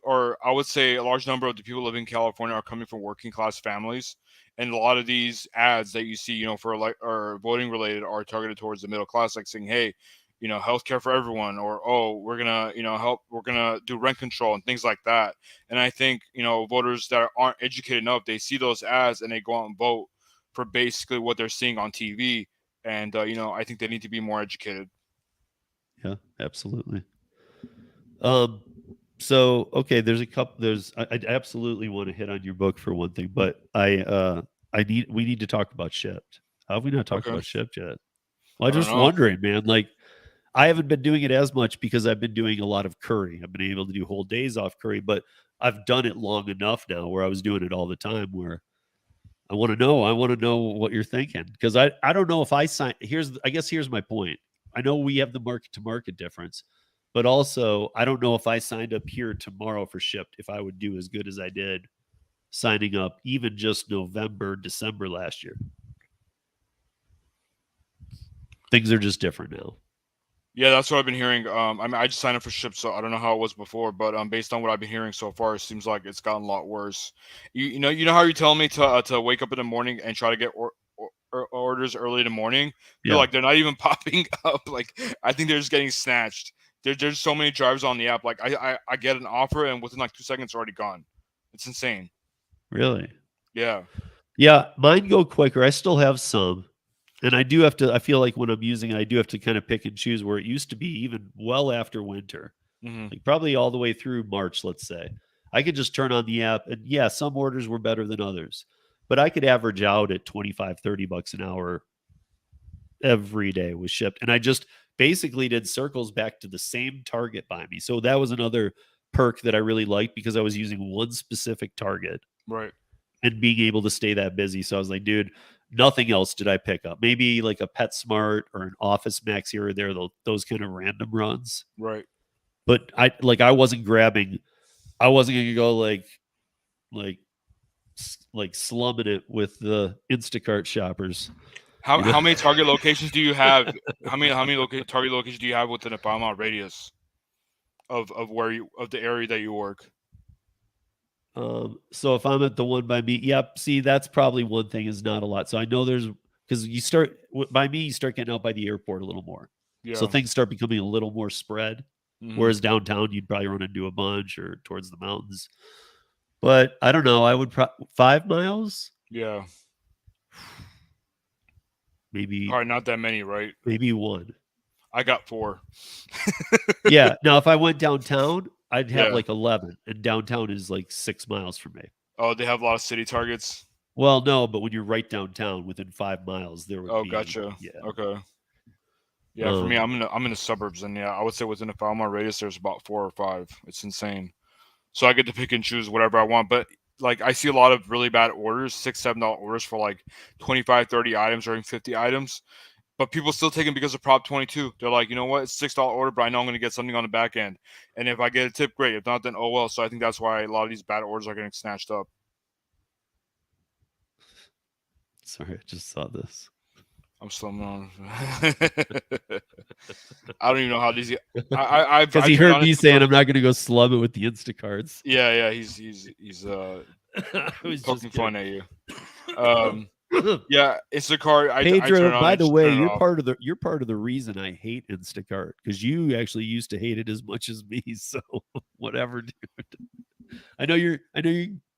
or I would say a large number of the people living in California are coming from working class families, and a lot of these ads that you see for or voting related are targeted towards the middle class, like saying, hey, healthcare for everyone, or, oh, we're gonna we're gonna do rent control and things like that. And I think voters that aren't educated enough, they see those ads and they go out and vote for basically what they're seeing on TV. And I think they need to be more educated. Yeah, absolutely. So okay, I absolutely want to hit on your book for one thing, but we need to talk about Shipped. How have we not talked about Shipped yet? Well, I'm just wondering, man. Like, I haven't been doing it as much because I've been doing a lot of curry. I've been able to do whole days off curry, but I've done it long enough now where I was doing it all the time, where I want to know what you're thinking, because I don't know if I sign. Here's my point. I know we have the market to market difference, but also I don't know if I signed up here tomorrow for Shipped, if I would do as good as I did signing up even just November, December last year. Things are just different now. Yeah, that's what I've been hearing. I mean, I just signed up for Shipped, so I don't know how it was before, but based on what I've been hearing so far, it seems like it's gotten a lot worse. You know how you tell me to wake up in the morning and try to get orders early in the morning? Yeah. Like, they're not even popping up. Like, I think they're just getting snatched. There's so many drivers on the app. Like, I get an offer and within like 2 seconds, it's already gone. It's insane. Really? Yeah. Yeah, mine go quicker. I still have some. And I feel like when I'm using it, I do have to kind of pick and choose, where it used to be even well after winter, like probably all the way through March, let's say. I could just turn on the app, and yeah, some orders were better than others, but I could average out at $25-$30 an hour every day with Shipped. And I just basically did circles back to the same target by me. So that was another perk that I really liked, because I was using one specific target. Right. And being able to stay that busy. So I was like, dude, nothing else did I pick up. Maybe like a PetSmart or an Office Max here or there, those kind of random runs. Right. But I wasn't going to go like slumming it with the Instacart shoppers. How many Target locations do you have? How many Target locations do you have within a 5-mile radius? of the area that you work? So if I'm at the one by me, yep. See, that's probably one thing is not a lot. So I know there's because you start by me, you start getting out by the airport a little more. So Yeah. things start becoming a little more spread. Mhm. Whereas downtown, you'd probably run into a bunch or towards the mountains. But I don't know. I would 5 miles, Yeah. maybe All right, not that many, right? maybe one. I got 4. Yeah. Now, if I went downtown, I'd have Yeah. like 11, and downtown is like 6 miles from me. Oh, they have a lot of city targets. Well, no, but when you're right downtown, within 5 miles, there would Oh, be. gotcha. Yeah. Okay. Yeah, for me, Um, I'm in the suburbs, and yeah, I would say within a 5 mile radius, there's about 4 or 5. It's insane. So I get to pick and choose whatever I want. But like, I see a lot of really bad orders, $6, $7 orders for like 25, 30 items or even 50 items. But people still take them because of Prop 22. They're like, you know what? It's $6 order, but I know I'm going to get something on the back end. And if I get a tip, great. If not, then oh well. So I think that's why a lot of these bad orders are getting snatched up. sorry, I just saw this. I'm slumming on. I don't even know how these. I've Because he turned heard on me Instacart. saying I'm not going to go slum it with the Instacarts. Yeah, he's I was poking just fun at you. kidding. Yeah, Instacart. I turn Pedro, it on by and the just way, turn it you're off. part of the reason I hate Instacart because you actually used to hate it as much as me. So whatever, dude. I know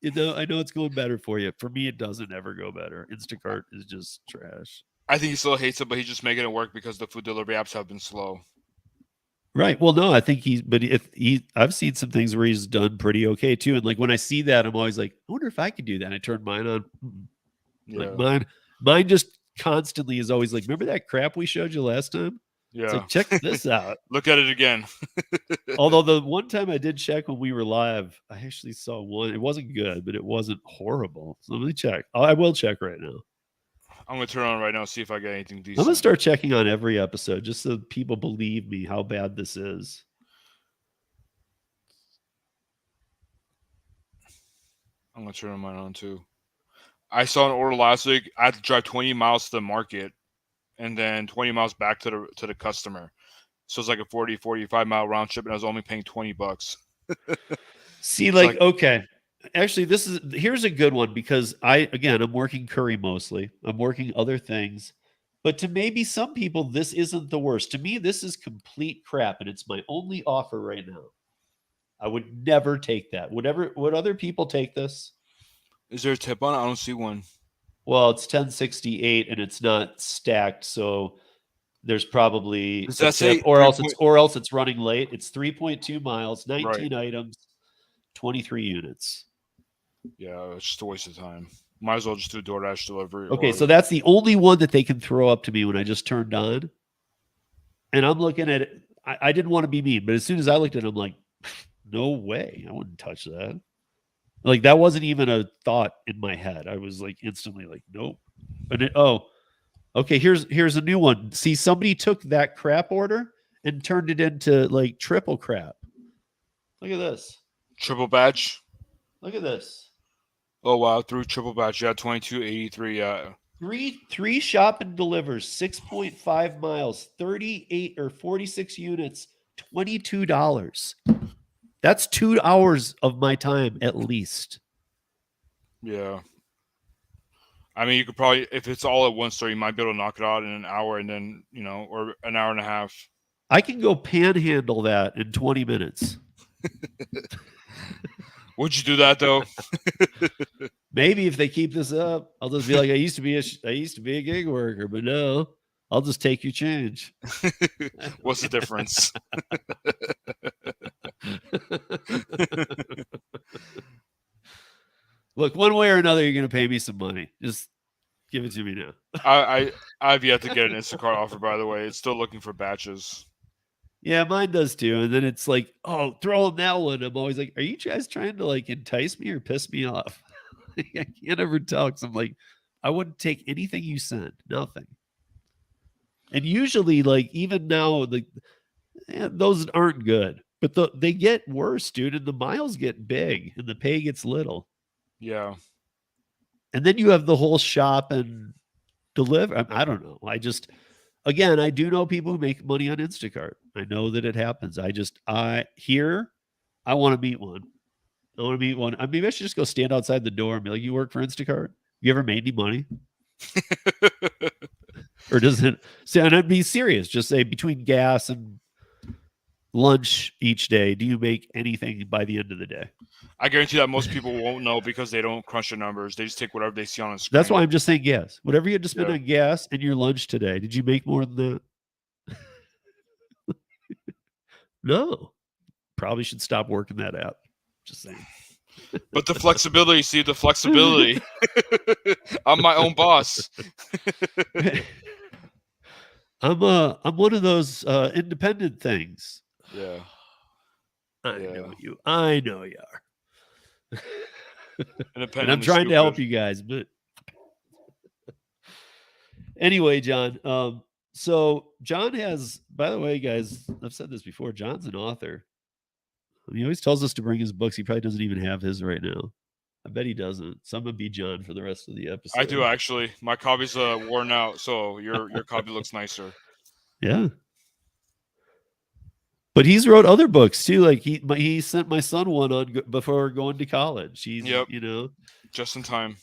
it's going better for you. For me, it doesn't ever go better. Instacart is just trash. I think he still hates it, but he's just making it work because the food delivery apps have been slow. Right. Well, no, I think I've seen some things where he's done pretty okay too. And like when I see that, I'm always like, I wonder if I could do that. And I turn mine on. Yeah, Like mine just constantly is always like, remember that crap we showed you last time? It's yeah. like, check this out. Look at it again. Although the one time I did check when we were live, I actually saw one. It wasn't good, but it wasn't horrible. So let me check. I will check right now. I'm gonna turn it on right now, see if I get anything I'm decent. gonna start checking on every episode just so people believe me how bad this is. I'm gonna turn mine on too. I saw an order last week. I had to drive 20 miles to the market, and then 20 miles back to the customer. So it's like a 40, 45 mile round trip, and I was only paying $20. See, like- okay. Actually, here's a good one because I'm working curry mostly. I'm working other things. But to maybe some people, this isn't the worst. To me, this is complete crap, and it's my only offer right now. I would never take that. Would other people take this? Is there a tip on it? I don't see one. Well, it's 1068 and it's not stacked, so there's probably Does a that say tip, or else 3 it's running late. It's 3.2 miles, 19 Right. items, 23 units. Yeah, it's just a waste of time. Might as well just do DoorDash delivery. Okay, or- so that's the only one that they can throw up to me when I just turned on. And I'm looking at it. I didn't want to be mean, but as soon as I looked at it, I'm like, no way. I wouldn't touch that. Like that wasn't even a thought in my head. I was like instantly like, nope. And okay, here's a new one. See, somebody took that crap order and turned it into like triple crap. Look at this. triple batch. Look at this. Oh wow, through triple batch. Yeah, 2283. Yeah. Three shop and delivers, 6.5 miles, 38 or 46 units, $22. That's 2 hours of my time at least. Yeah. I mean, you could probably, if it's all at one store, you might be able to knock it out in an hour, and then or an hour and a half. I can go panhandle that in 20 minutes. Would you do that though? Maybe if they keep this up, I'll just be like, I used to be a gig worker, but no, I'll just take your change. What's the difference? Look, one way or another, you're going to pay me some money. Just give it to me now. I've yet to get an Instacart offer, by the way. It's still looking for batches. Yeah, mine does too. And then it's like, oh, throw in that one. I'm always like, are you guys trying to like entice me or piss me off? I can't ever tell because I'm like, I wouldn't take anything you sent, nothing. And usually, like even now, like those aren't good, but they get worse, dude. And the miles get big, and the pay gets little. Yeah. And then you have the whole shop and deliver. I don't know. again, I do know people who make money on Instacart. I know that it happens. I want to meet one. I want to meet one. I mean, I should just go stand outside the door and be like, "You work for Instacart? You ever made any money?" Or does it say, and I'd be serious, just say between gas and lunch each day, do you make anything by the end of the day? I guarantee that most people won't know because they don't crunch the numbers. They just take whatever they see on the screen. That's why I'm just saying gas. Whatever you had to spend on gas and your lunch today, did you make more than that? No. Probably should stop working that app. Just saying. But the flexibility, I'm my own boss. I'm one of those independent things. Yeah. I know you are. And I'm trying stupid. to help you guys, but anyway, John. So John has, by the way, guys, I've said this before, John's an author. He always tells us to bring his books. He probably doesn't even have his right now. I bet he doesn't. So I'm gonna be John for the rest of the episode. I do actually. My copy's worn out, so your copy looks nicer. Yeah. But he's wrote other books too. Like he sent my son one on before going to college. He's just in time.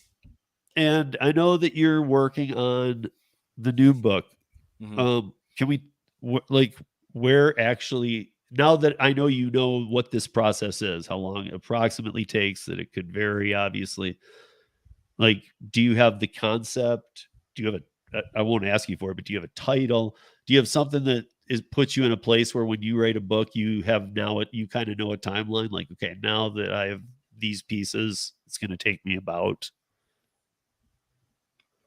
And I know that you're working on the new book. Mm-hmm. Can we where actually, now that I know you know what this process is, how long it approximately takes, that it could vary, obviously. Like, do you have the concept? Do you have I won't ask you for it, but do you have a title? Do you have something that puts you in a place where when you write a book, you kind of know a timeline? Like, okay, now that I have these pieces, it's going to take me about.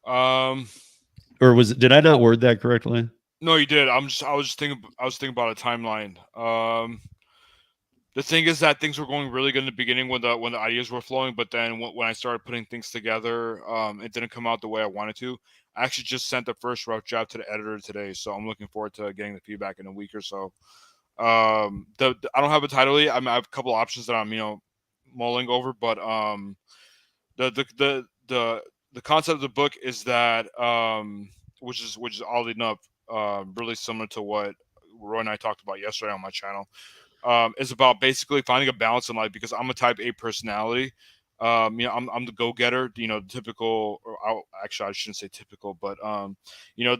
Or did I not word that correctly? No, you did. I was thinking about a timeline. The thing is that things were going really good in the beginning when the ideas were flowing, but then when I started putting things together, it didn't come out the way I wanted to. I actually just sent the first rough draft to the editor today, so I'm looking forward to getting the feedback in a week or so. I don't have a title yet. I have a couple options that I'm mulling over, but the concept of the book is that which is oddly enough really similar to what Roy and I talked about yesterday on my channel. Is about basically finding a balance in life, because I'm a type A personality. I'm the go-getter, the typical, or actually I shouldn't say typical, but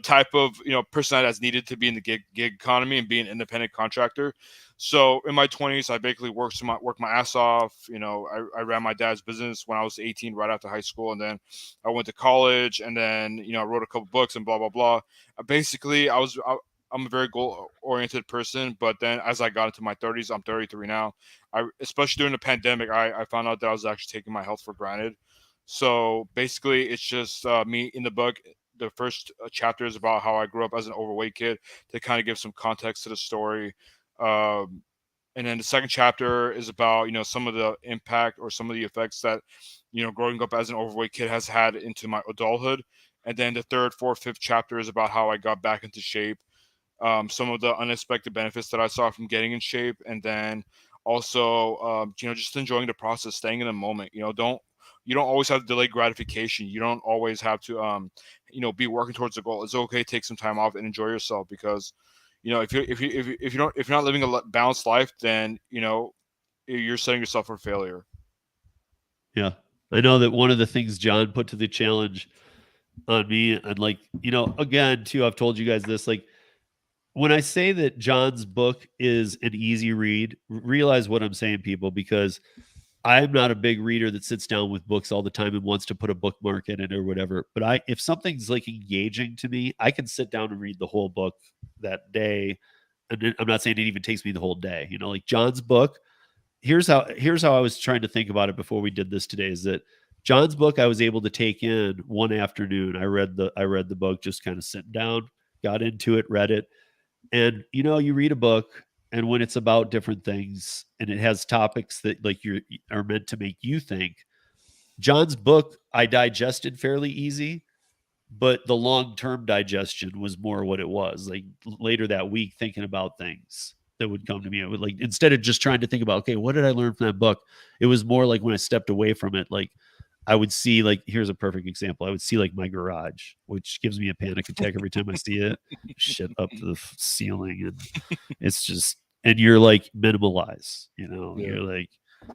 type of personality that's needed to be in the gig economy and be an independent contractor. So in my 20s, I basically worked my ass off. I ran my dad's business when I was 18, right after high school, and then I went to college, and then I wrote a couple books and blah blah blah. Basically, I'm a very goal-oriented person, but then as I got into my 30s, I'm 33 now. Especially during the pandemic, I found out that I was actually taking my health for granted. So basically, it's just me in the book. The first chapter is about how I grew up as an overweight kid, to kind of give some context to the story. And then the second chapter is about some of the impact or some of the effects that growing up as an overweight kid has had into my adulthood. And then the third, fourth, fifth chapter is about how I got back into shape. Some of the unexpected benefits that I saw from getting in shape, and then also just enjoying the process, staying in the moment. You don't always have delayed gratification. You don't always have to be working towards a goal. It's okay to take some time off and enjoy yourself, because if you're not living a balanced life, then you're setting yourself for failure. Yeah, I know that one of the things John put to the challenge on me, and again too, I've told you guys this, when I say that John's book is an easy read, realize what I'm saying, people, because I'm not a big reader that sits down with books all the time and wants to put a bookmark in it or whatever. But if something's engaging to me, I can sit down and read the whole book that day. And I'm not saying it even takes me the whole day. John's book. Here's how I was trying to think about it before we did this today, is that John's book I was able to take in one afternoon. I read the book, just kind of sitting down, got into it, read it. And you read a book, and when it's about different things and it has topics that are meant to make you think. John's book I digested fairly easy, but the long-term digestion was more what it was. Later that week, thinking about things that would come to me, it would instead of just trying to think about, okay, what did I learn from that book? It was more like when I stepped away from it, I would see, like, here's a perfect example. I would see like my garage, which gives me a panic attack every time I see it. Shit up to the ceiling, and it's just, and you're like minimalize, you're like,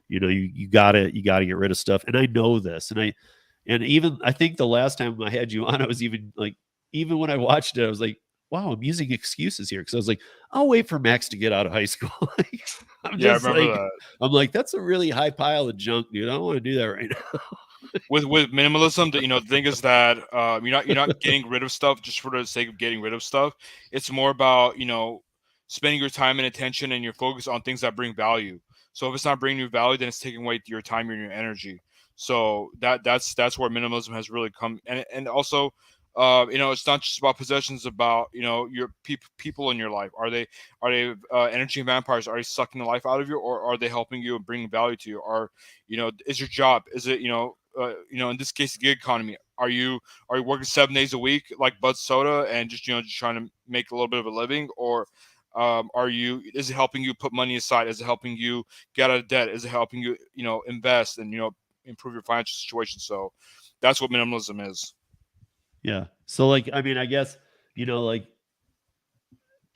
you gotta get rid of stuff. And I know this, and even I think the last time I had you on, I was even like, even when I watched it, I was like, wow, I'm using excuses here, because I was like, I'll wait for Max to get out of high school. Like, I'm Yeah, I just remember like, that. I'm like, that's a really high pile of junk, dude. I don't want to do that right now. With minimalism, the thing is that you're not getting rid of stuff just for the sake of getting rid of stuff. It's more about spending your time and attention and your focus on things that bring value. So if it's not bringing you value, then it's taking away your time and your energy. So that's where minimalism has really come. And also, it's not just about possessions. About your people in your life. Are they energy vampires? Are they sucking the life out of you, or are they helping you and bringing value to you? Or is your job, is it in this case, the gig economy, are you working 7 days a week like Bud Soda and just trying to make a little bit of a living? Or is it helping you put money aside? Is it helping you get out of debt? Is it helping you invest and improve your financial situation? So that's what minimalism is. Yeah. So, like, I mean, I guess, like,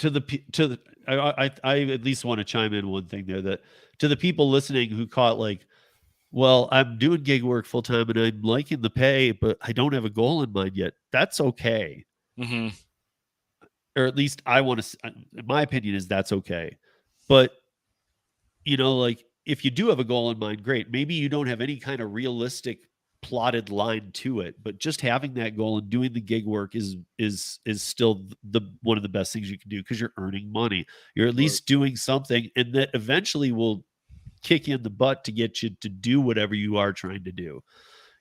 I at least want to chime in one thing there, that to the people listening who caught like, well, I'm doing gig work full time and I'm liking the pay, but I don't have a goal in mind yet. That's okay. Mm-hmm. Or at least I want to, my opinion is that's okay. But, like, if you do have a goal in mind, great. Maybe you don't have any kind of realistic plotted line to it, but just having that goal and doing the gig work is still the one of the best things you can do, because you're earning money. You're at least doing something, and that eventually will kick you in the butt to get you to do whatever you are trying to do.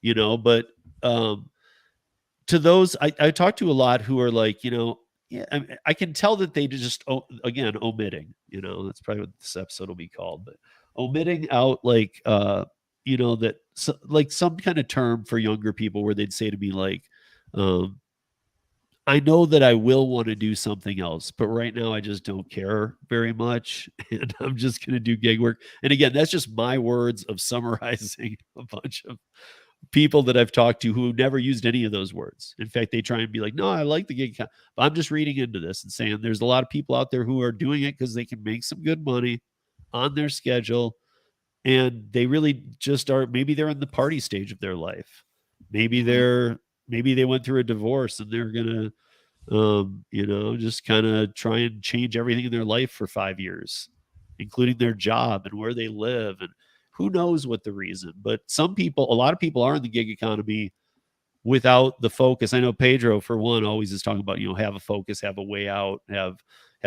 But to those I talk to a lot who are like, yeah, I can tell that they just, again, omitting, that's probably what this episode will be called, but omitting out, like, that like some kind of term for younger people where they'd say to me like, I know that I will want to do something else, but right now I just don't care very much, and I'm just going to do gig work. And again, that's just my words of summarizing a bunch of people that I've talked to who never used any of those words. In fact, they try and be like, no, I like the gig. But I'm just reading into this and saying there's a lot of people out there who are doing it because they can make some good money on their schedule. And they really just are, maybe they're in the party stage of their life. Maybe they went through a divorce and they're going to, just kind of try and change everything in their life for 5 years, including their job and where they live. And who knows what the reason, but a lot of people are in the gig economy without the focus. I know Pedro, for one, always is talking about, have a focus, have a way out, have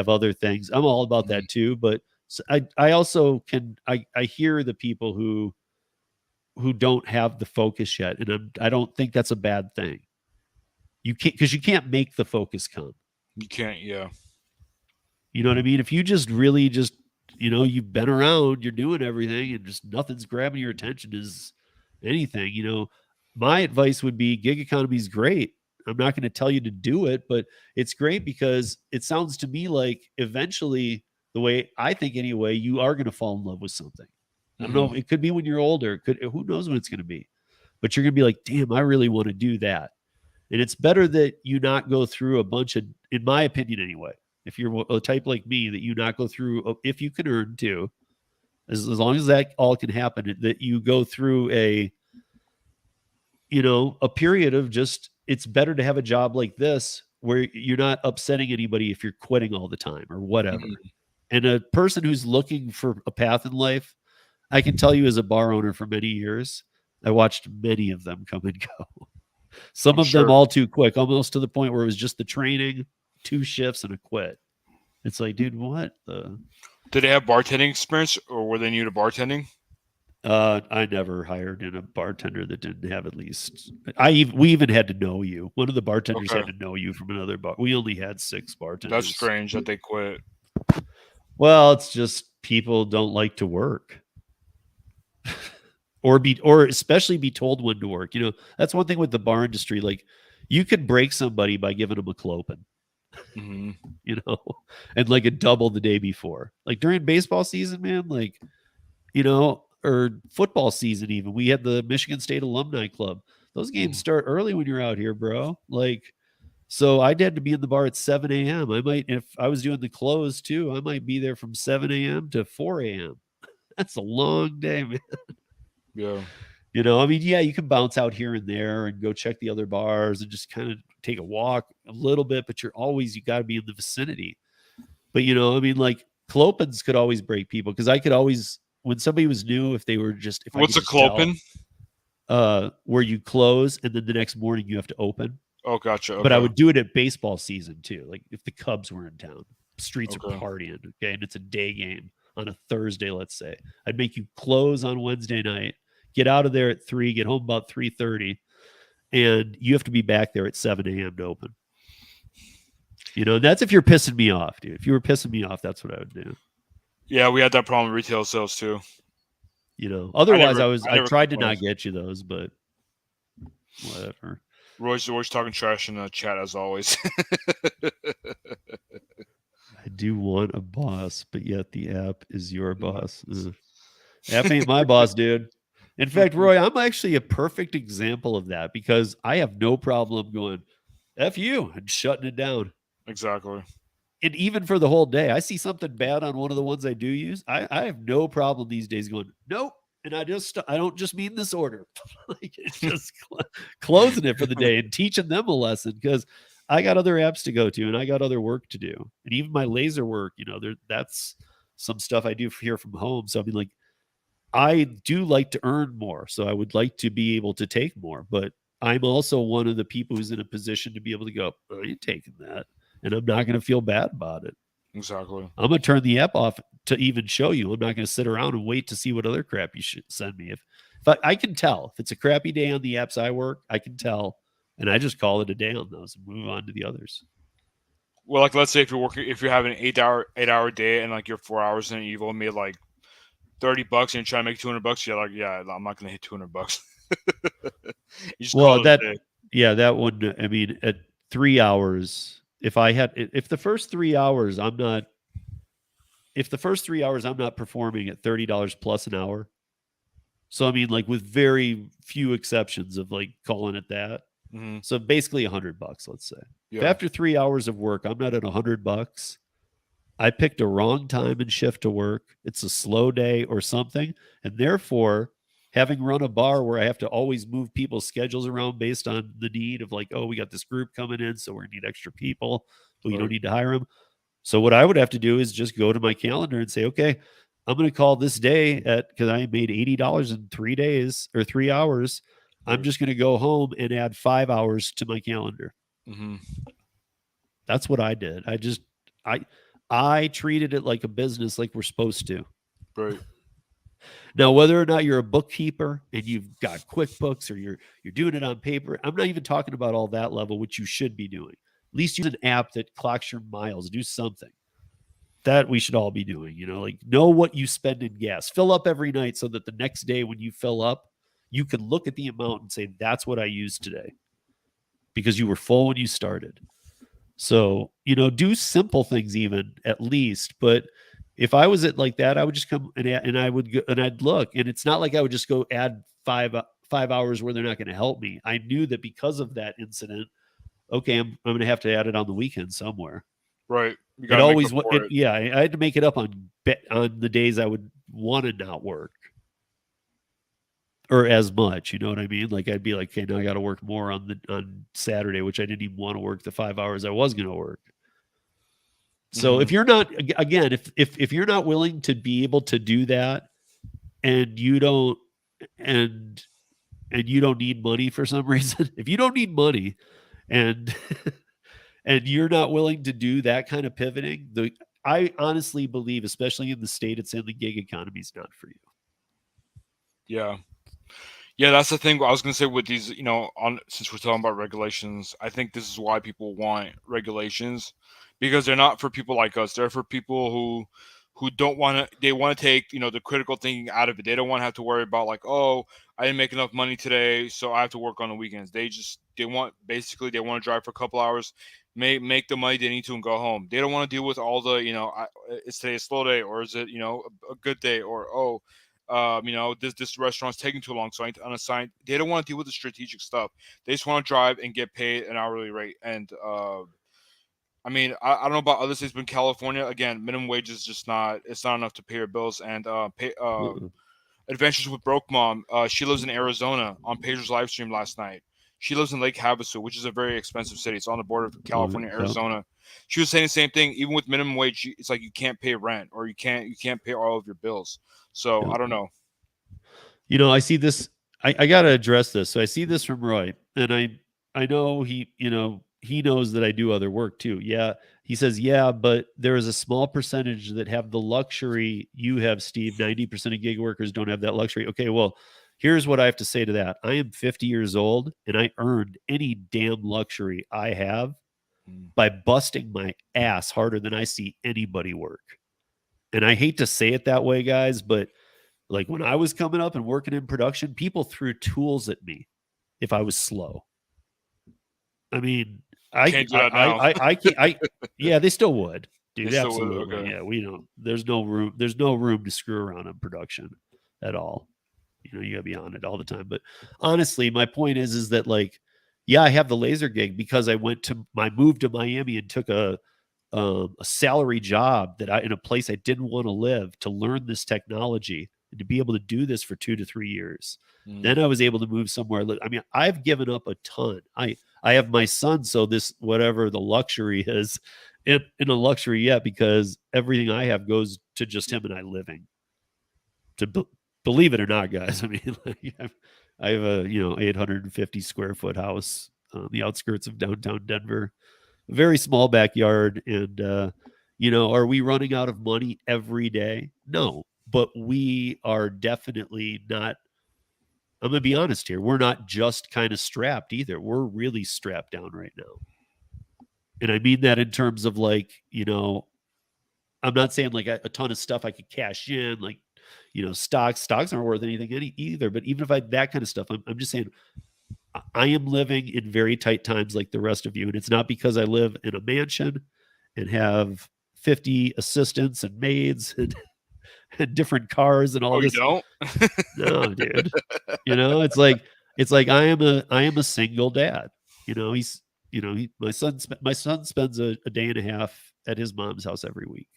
other things. I'm all about that too. But I also I hear the people who don't have the focus yet. And I don't think that's a bad thing. You can't, because you can't make the focus come. You can't. Yeah. You know what I mean? If you just really just, you've been around, you're doing everything, and just nothing's grabbing your attention is anything, my advice would be gig economy is great. I'm not going to tell you to do it, but it's great because it sounds to me like eventually, the way I think anyway, you are going to fall in love with something. I don't know. It could be when you're older. Who knows when it's going to be, but you're going to be like, damn, I really want to do that. And it's better that you not go through a bunch of, in my opinion anyway, if you're a type like me, that you not go through, if you can earn too, as long as that all can happen, that you go through a period of just, it's better to have a job like this where you're not upsetting anybody if you're quitting all the time or whatever. And a person who's looking for a path in life, I can tell you as a bar owner for many years, I watched many of them come and go. Some of them all too quick, almost to the point where it was just the training, 2 shifts, and a quit. It's like, dude, what the? Did they have bartending experience, or were they new to bartending? I never hired in a bartender that didn't have at least. We even had to know you. One of the bartenders had to know you from another bar. We only had 6 bartenders. That's strange that they quit. Well, it's just people don't like to work. or especially be told when to work. That's one thing with the bar industry. Like, you could break somebody by giving them a clopen, and like a double the day before. Like during baseball season, man, like, or football season. Even we had the Michigan State Alumni Club. Those games start early when you're out here, bro. Like, so I'd had to be in the bar at 7 a.m. I might, if I was doing the close too, I might be there from 7 a.m. to 4 a.m. That's a long day, man. Yeah. You know, I mean, yeah, you can bounce out here and there and go check the other bars and just kind of take a walk a little bit, but you got to be in the vicinity. But, you know, I mean, like Clopens could always break people because I could always, when somebody was new, if What's a Clopen? Where you close and then the next morning you have to open. Oh, gotcha. Okay. But I would do it at baseball season too. Like if the Cubs were in town, streets Okay. are partying, okay, and it's a day game on a Thursday, let's say. I'd make you close on Wednesday night, get out of there at 3, get home about 3:30, and you have to be back there at 7 a.m. to open. You know, that's if you're pissing me off, dude. If you were pissing me off, that's what I would do. Yeah, we had that problem with retail sales too. You know, otherwise I tried to not get you those, but whatever. Roy's always talking trash in the chat as always. I do want a boss, but yet the app is your boss. App ain't my boss, dude. In fact, Roy, I'm actually a perfect example of that because I have no problem going, F you, and shutting it down. Exactly. And even for the whole day, I see something bad on one of the ones I do use. I have no problem these days going, nope. And I don't just mean this order. Like it's just closing it for the day and teaching them a lesson because I got other apps to go to and I got other work to do. And even my laser work, you know, that's some stuff I do here from home. So I mean, like, I do like to earn more. So I would like to be able to take more, but I'm also one of the people who's in a position to be able to go, I ain't taking that. And I'm not going to feel bad about it. Exactly. I'm going to turn the app off to even show you. I'm not going to sit around and wait to see what other crap you should send me. If I can tell if it's a crappy day on the apps I work, I can tell. And I just call it a day on those and move on to the others. Well, like let's say if you're having an 8-hour day and like you're 4 hours in, you've only made like $30 and you're trying to make $200, you're like, yeah, I'm not gonna hit $200. You just call it a day. Yeah, that one. I mean, at 3 hours, if the first 3 hours I'm not performing at $30 plus an hour. So I mean, like with very few exceptions of like calling it that. Mm-hmm. So basically $100, let's say. Yeah. If after 3 hours of work, I'm not at $100, I picked a wrong time and shift to work. It's a slow day or something. And therefore, having run a bar where I have to always move people's schedules around based on the need of like, oh, we got this group coming in, so we need extra people, but we don't need to hire them. So what I would have to do is just go to my calendar and say, okay, I'm going to call this day because I made $80 in 3 days or 3 hours. I'm just going to go home and add 5 hours to my calendar. Mm-hmm. That's what I did. I treated it like a business, like we're supposed to. Right. Now, whether or not you're a bookkeeper and you've got QuickBooks or you're doing it on paper, I'm not even talking about all that level, which you should be doing. At least use an app that clocks your miles. Do something. That we should all be doing. You know, like know what you spend in gas. Fill up every night so that the next day when you fill up, you can look at the amount and say, that's what I used today. Because you were full when you started. So, you know, do simple things even at least. But if I was at like that, I would just come and I would go and I'd look. And it's not like I would just go add five hours where they're not going to help me. I knew that because of that incident, okay, I'm going to have to add it on the weekend somewhere. Right. It always yeah, I had to make it up on the days I would want to not work. Or as much, you know what I mean? Like I'd be like, okay, now I got to work more on Saturday, which I didn't even want to work the 5 hours I was going to work. So if you're not, again, if you're not willing to be able to do that, and you don't need money for some reason, if you don't need money, and and you're not willing to do that kind of pivoting, I honestly believe, especially in the state it's in, the gig economy is not for you. Yeah. Yeah, that's the thing. I was going to say with these, you know, since we're talking about regulations, I think this is why people want regulations, because they're not for people like us. They're for people who don't want to. They want to take, you know, the critical thinking out of it. They don't want to have to worry about like, oh, I didn't make enough money today, so I have to work on the weekends. They want to drive for a couple hours, make the money they need to, and go home. They don't want to deal with all the, you know, is today a slow day, or is it, you know, a good day, or oh, this restaurant's taking too long, so I need to unassign. They don't want to deal with the strategic stuff. They just want to drive and get paid an hourly rate. And I mean, I don't know about other states, but in California, again, minimum wage is just not. It's not enough to pay your bills. And Adventures with Broke Mom. She lives in Arizona on Pager's live stream last night. She lives in Lake Havasu, which is a very expensive city. It's on the border of California, Arizona. She was saying the same thing. Even with minimum wage, it's like you can't pay rent or you can't pay all of your bills. So I don't know. I see this. I got to address this. So I see this from Roy, and I know he knows that I do other work too. Yeah, he says, yeah, but there is a small percentage that have the luxury you have, Steve. 90% of gig workers don't have that luxury. Okay, well, here's what I have to say to that. I am 50 years old, and I earned any damn luxury I have by busting my ass harder than I see anybody work. And I hate to say it that way, guys, but like when I was coming up and working in production, people threw tools at me if I was slow. I mean, yeah, they still would, dude. Absolutely. Okay. Yeah, we don't. There's no room to screw around in production at all. You gotta be on it all the time. But honestly, my point is that like, yeah, I have the laser gig because I moved to Miami and took a salary job in a place I didn't want to live to learn this technology and to be able to do this for 2 to 3 years. Then I was able to move somewhere. I mean, I've given up a ton. I have my son, so this whatever the luxury is, in a luxury yet, because everything I have goes to just him and I living. Believe it or not, guys. I mean, like, I have a 850 square foot house on the outskirts of downtown Denver, a very small backyard, and are we running out of money every day? No, but we are definitely not. I'm going to be honest here. We're not just kind of strapped either. We're really strapped down right now. And I mean that in terms of like, I'm not saying like a ton of stuff I could cash in, like, stocks aren't worth anything either. But even if I that kind of stuff, I'm just saying I am living in very tight times like the rest of you. And it's not because I live in a mansion and have 50 assistants and maids and different cars and all this. You don't? No, dude. It's like I am a single dad. My son spends a day and a half at his mom's house every week,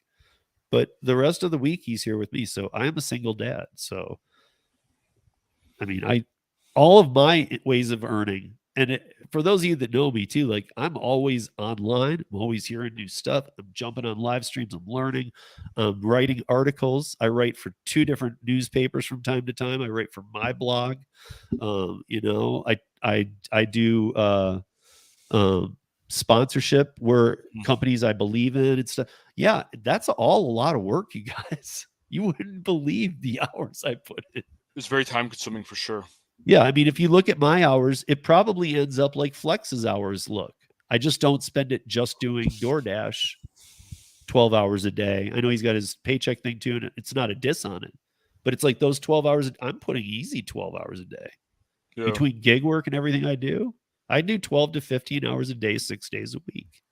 but the rest of the week he's here with me. So I am a single dad. So, I mean, all of my ways of earning, and for those of you that know me too, like I'm always online. I'm always hearing new stuff. I'm jumping on live streams. I'm learning. I'm writing articles. I write for 2 different newspapers from time to time. I write for my blog. I do sponsorship where companies I believe in and stuff. Yeah, that's all a lot of work, you guys. You wouldn't believe the hours I put in. It's very time consuming for sure. Yeah, I mean, if you look at my hours, it probably ends up like Flex's hours look. I just don't spend it just doing DoorDash 12 hours a day. I know he's got his paycheck thing too, and it's not a diss on it. But it's like those 12 hours, I'm putting easy 12 hours a day. Yeah. Between gig work and everything I do 12 to 15 hours a day, 6 days a week.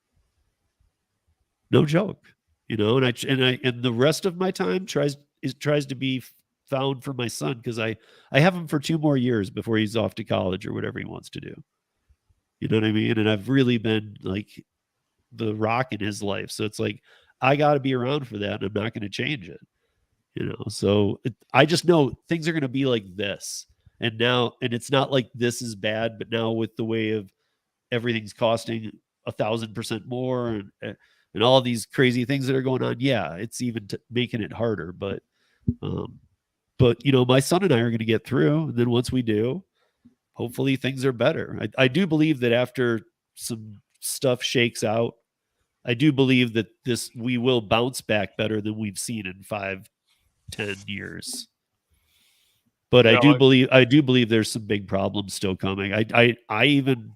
No joke. And the rest of my time tries to be found for my son, because I have him for 2 more years before he's off to college or whatever he wants to do. You know what I mean? And I've really been like the rock in his life. So it's like, I got to be around for that, and I'm not going to change it. So I just know things are going to be like this. And it's not like this is bad, but now with the way of everything's costing 1,000% more and all these crazy things that are going on. Yeah, it's even making it harder, but my son and I are going to get through. And then once we do, hopefully things are better. I do believe that after some stuff shakes out, I do believe that we will bounce back better than we've seen in 5-10 years. But yeah, I do believe there's some big problems still coming. I even,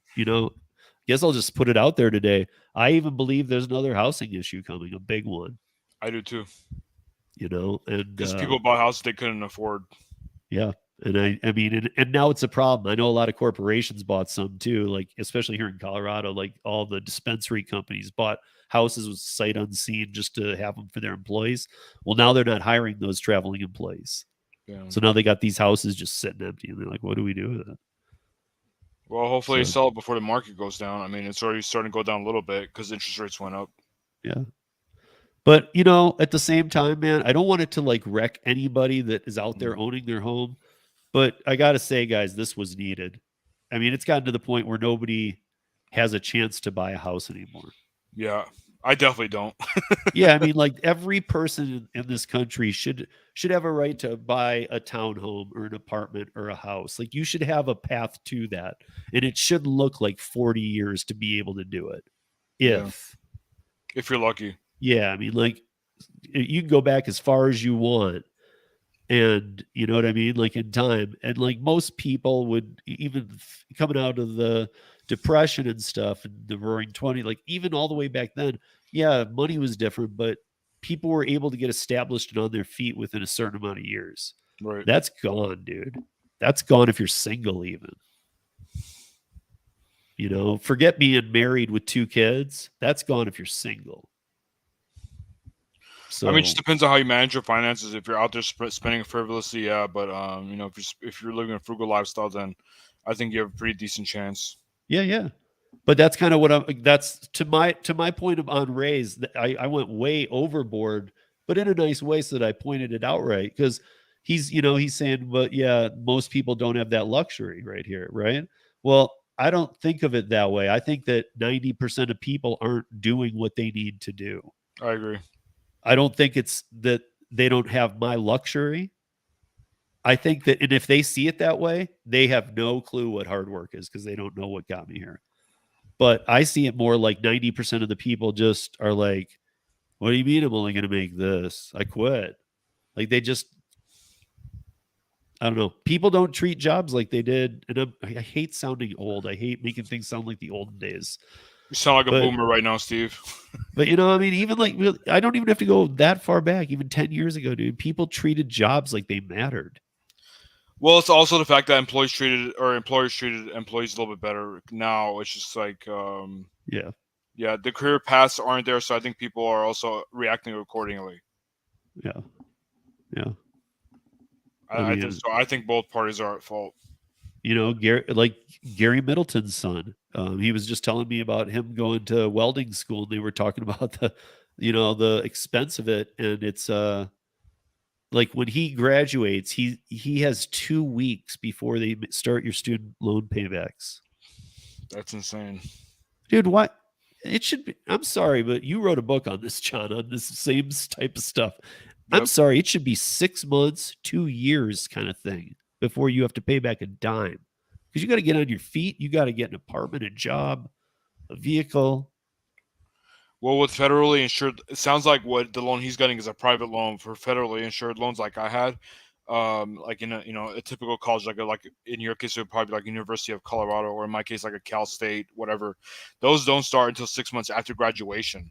guess I'll just put it out there today. I even believe there's another housing issue coming, a big one. I do too. And because people bought houses they couldn't afford. Yeah. And I mean, and now it's a problem. I know a lot of corporations bought some too, like especially here in Colorado, like all the dispensary companies bought houses with sight unseen just to have them for their employees. Well, now they're not hiring those traveling employees. Yeah. So now they got these houses just sitting empty, and they're like, "What do we do with it?" Well, hopefully they So- sell it before the market goes down. I mean, it's already starting to go down a little bit because interest rates went up. Yeah. But you know, at the same time, man, I don't want it to like wreck anybody that is out there owning their home. But I gotta say, guys, this was needed. I mean, it's gotten to the point where nobody has a chance to buy a house anymore. Yeah, I definitely don't. Yeah, I mean, like every person in this country should have a right to buy a townhome or an apartment or a house. Like you should have a path to that, and it shouldn't look like 40 years to be able to do it. Yeah. If If you're lucky. yeah, I mean, like you can go back as far as you want, and you know what I mean, like in time, and like most people would even coming out of the depression and stuff and the roaring 20, like even all the way back then, yeah, money was different, but people were able to get established and on their feet within a certain amount of years. Right. That's gone, dude. That's gone if you're single, even. You know, forget being married with 2 kids. That's gone if you're single. So I mean, it just depends on how you manage your finances. If you're out there spending frivolously, yeah. But you know, if you're living a frugal lifestyle, then I think you have a pretty decent chance. yeah. But that's kind of what that's to my point of on Ray's. I went way overboard, but in a nice way, so that I pointed it out right, because he's saying, but yeah, most people don't have that luxury right here, right? Well, I don't think of it that way. I think that 90% of people aren't doing what they need to do. I agree. I don't think it's that they don't have my luxury. I think that, and if they see it that way, they have no clue what hard work is because they don't know what got me here. But I see it more like 90% of the people just are like, what do you mean I'm only going to make this? I quit. Like they just, I don't know. People don't treat jobs like they did. And I hate sounding old. I hate making things sound like the olden days. You sound like a But- boomer right now, Steve. But, you know, I mean, even like, I don't even have to go that far back. Even 10 years ago, dude, people treated jobs like they mattered. Well, it's also the fact that employers treated employees a little bit better now. It's just like, Yeah. the career paths aren't there, so I think people are also reacting accordingly. Yeah. Yeah. I think both parties are at fault. You know, Gary Middleton's son. He was just telling me about him going to welding school, and they were talking about the expense of it, and it's like when he graduates, he has 2 weeks before they start your student loan paybacks. That's insane, Dude. What? It should be. I'm sorry, but you wrote a book on this, John, on this same type of stuff. I'm Yep. sorry. It should be 6 months, 2 years kind of thing before you have to pay back a dime. Because you got to get on your feet. You got to get an apartment, a job, a vehicle. Well, with federally insured, it sounds like what the loan he's getting is a private loan for federally insured loans, like I had. Like in a typical college, like in your case, it would probably be like University of Colorado, or in my case, like a Cal State, whatever. Those don't start until 6 months after graduation.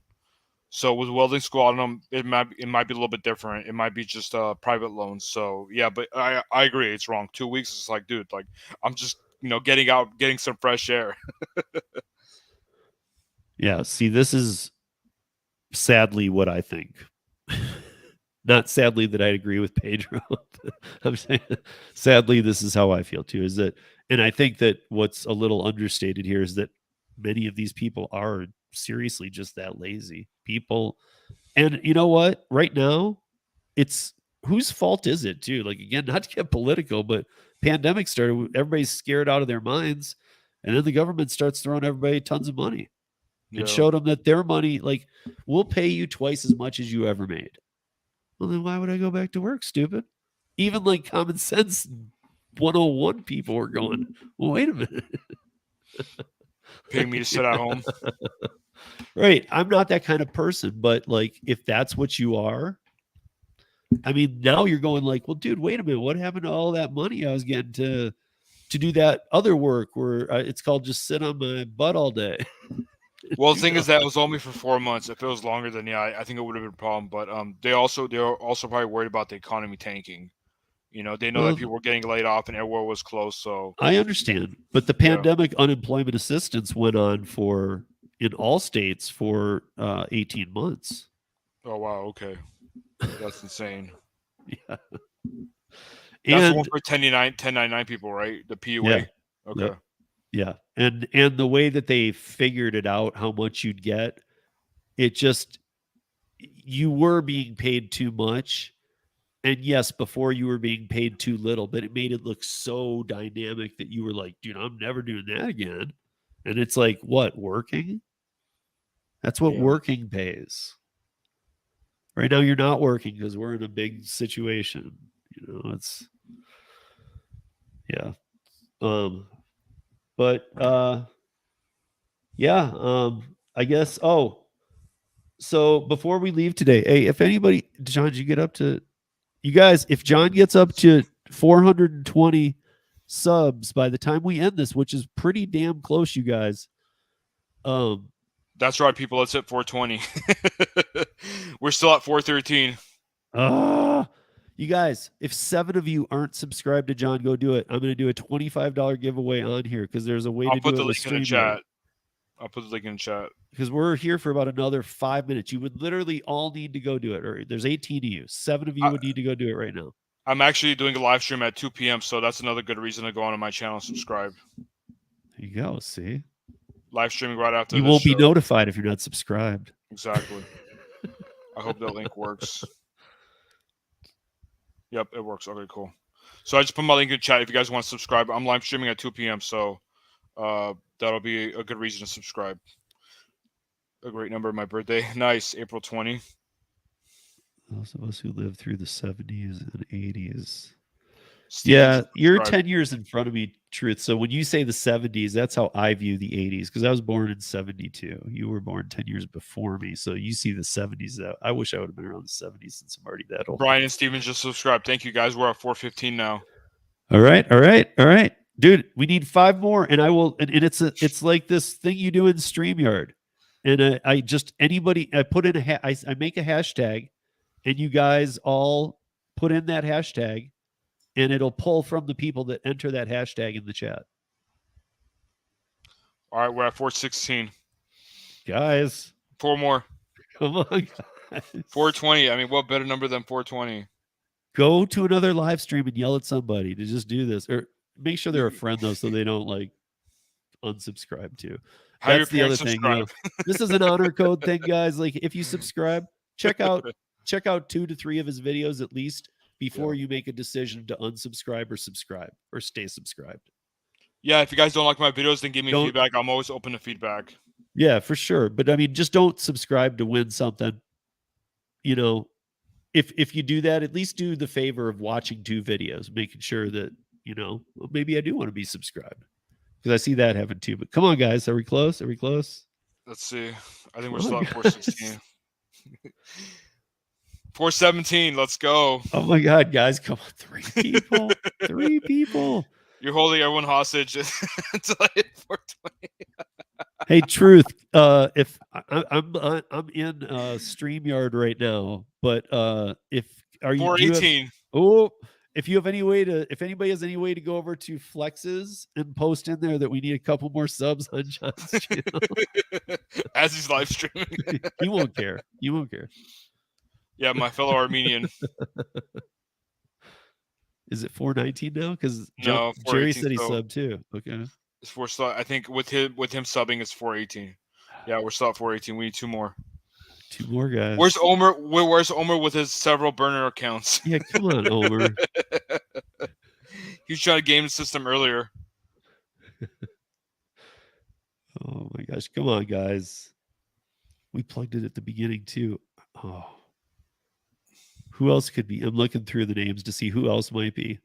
So with welding school, I don't know, it might be a little bit different. It might be just private loans. So yeah, but I agree, it's wrong. 2 weeks is like, dude, like I'm just getting out, getting some fresh air. Yeah. See, this is sadly what I think. Not sadly that I agree with Pedro. I'm saying sadly this is how I feel too. And I think that what's a little understated here is that many of these people are seriously just that lazy people. And you know what? Right now, it's whose fault is it too? Like again, not to get political, but pandemic started, everybody's scared out of their minds, and then the government starts throwing everybody tons of money. And showed them that their money, like, we'll pay you twice as much as you ever made. Well, then why would I go back to work, stupid? Even like common sense 101 people were going, well, wait a minute. Paying me to sit at home. Right. I'm not that kind of person, but like if that's what you are, I mean, now you're going like, well, dude, wait a minute. What happened to all that money I was getting to do that other work where it's called just sit on my butt all day? Well, the thing is that it was only for 4 months. If it was longer, then yeah, I think it would have been a problem. But they're also probably worried about the economy tanking. They know that people were getting laid off and everywhere was closed. So I understand, but the pandemic unemployment assistance went on in all states for 18 months. Oh wow, okay, that's insane. Yeah. That's the one And for 1099 people, right? The PUA. yeah, Okay. yeah, and the way that they figured it out, how much you'd get, it just you were being paid too much. And yes, before you were being paid too little, but it made it look so dynamic that you were like, dude, I'm never doing that again. And it's like, what, working? That's what Yeah. working pays. Right now, you're not working because we're in a big situation. It's, yeah. But yeah, I guess. Oh, so before we leave today, hey, if anybody, John, did you get up to, you guys, if John gets up to 420 subs by the time we end this, which is pretty damn close, you guys. That's right, people. Let's hit 420. We're still at 413. You guys, if 7 of you aren't subscribed to John, go do it. I'm going to do a $25 giveaway on here because there's a way to do it with StreamYard. I'll put the link in the chat. Because we're here for about another 5 minutes. You would literally all need to go do it. Or there's 18 of you. 7 of you would need to go do it right now. I'm actually doing a live stream at 2 p.m., so that's another good reason to go onto my channel and subscribe. There you go. See? Live streaming right after you this won't show. be notified if you're not subscribed. Exactly. I hope that link works. Yep, it works. Okay, cool. So I just put my link in the chat if you guys want to subscribe. I'm live streaming at 2 p.m., so that'll be a good reason to subscribe. A great number of my birthday. Nice. April 20. Those of us who lived through the 70s and 80s. Steve, Yeah, you're subscribe. 10 years in front of me, Truth. So when you say the 70s, that's how I view the 80s because I was born in 72. You were born 10 years before me. So you see the 70s. I wish I would have been around the 70s since I'm already that old. Brian and Steven just subscribed. Thank you, guys. We're at 415 now. All right. Dude, we need 5 more. And I will, and it's like this thing you do in StreamYard. And I just, anybody, I put in I make a hashtag and you guys all put in that hashtag. And it'll pull from the people that enter that hashtag in the chat. All right, we're at 416. Guys. 4 more. Come on, guys. 420. I mean, what better number than 420? Go to another live stream and yell at somebody to just do this. Or make sure they're a friend, though, so they don't, like, unsubscribe to. That's the other thing. This is an honor code thing, guys. Like, if you subscribe, check out 2 to 3 of his videos at least before you make a decision to unsubscribe or subscribe or stay subscribed. Yeah, if you guys don't like my videos, then give me feedback. I'm always open to feedback. Yeah, for sure. But I mean, just don't subscribe to win something. You know, if you do that, at least do the favor of watching 2 videos, making sure that, you know, well, maybe I do want to be subscribed. Because I see that happen too. But come on, guys. Are we close? Let's see. I think we're still at 416. 417. Let's go. Oh my God, guys. Come on. 3 people. 3 people. You're holding everyone hostage until I hit 420. Hey, Truth. If I'm in StreamYard right now, but if are you 418. If you have any way to, if anybody has any way to go over to Flexes and post in there that we need a couple more subs on John's channel. As he's live streaming. You won't care. Yeah, my fellow Armenian. Is it 419 now? Because no, Jerry said he subbed too. Okay. It's 4. I think with him subbing, it's 418. Yeah, we're still at 418. We need 2 more. 2 more guys. Where's Omer? Where's Omer with his several burner accounts? Yeah, come on, Omer. He was trying to game the system earlier. Oh my gosh. Come on, guys. We plugged it at the beginning too. Oh. Who else could be? I'm looking through the names to see who else might be.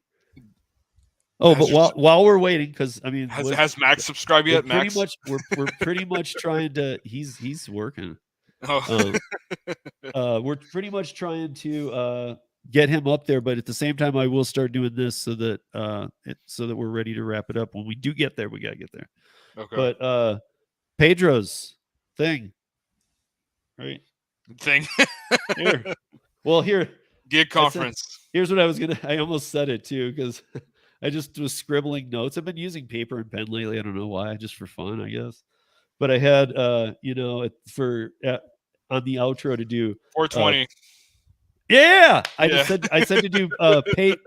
Oh, but while we're waiting, because I mean, has Max subscribed yet? Max, we're pretty much trying to. He's working. Oh. We're pretty much trying to get him up there, but at the same time, I will start doing this so that we're ready to wrap it up. When we do get there, we gotta get there. Okay. But Pedro's thing, right? Thing. Here. Well, here. Gig conference. Here's what I almost said it too, because I just was scribbling notes. I've been using paper and pen lately. I don't know why, just for fun, I guess. But I had, on the outro to do 420. Yeah, I Yeah. said to do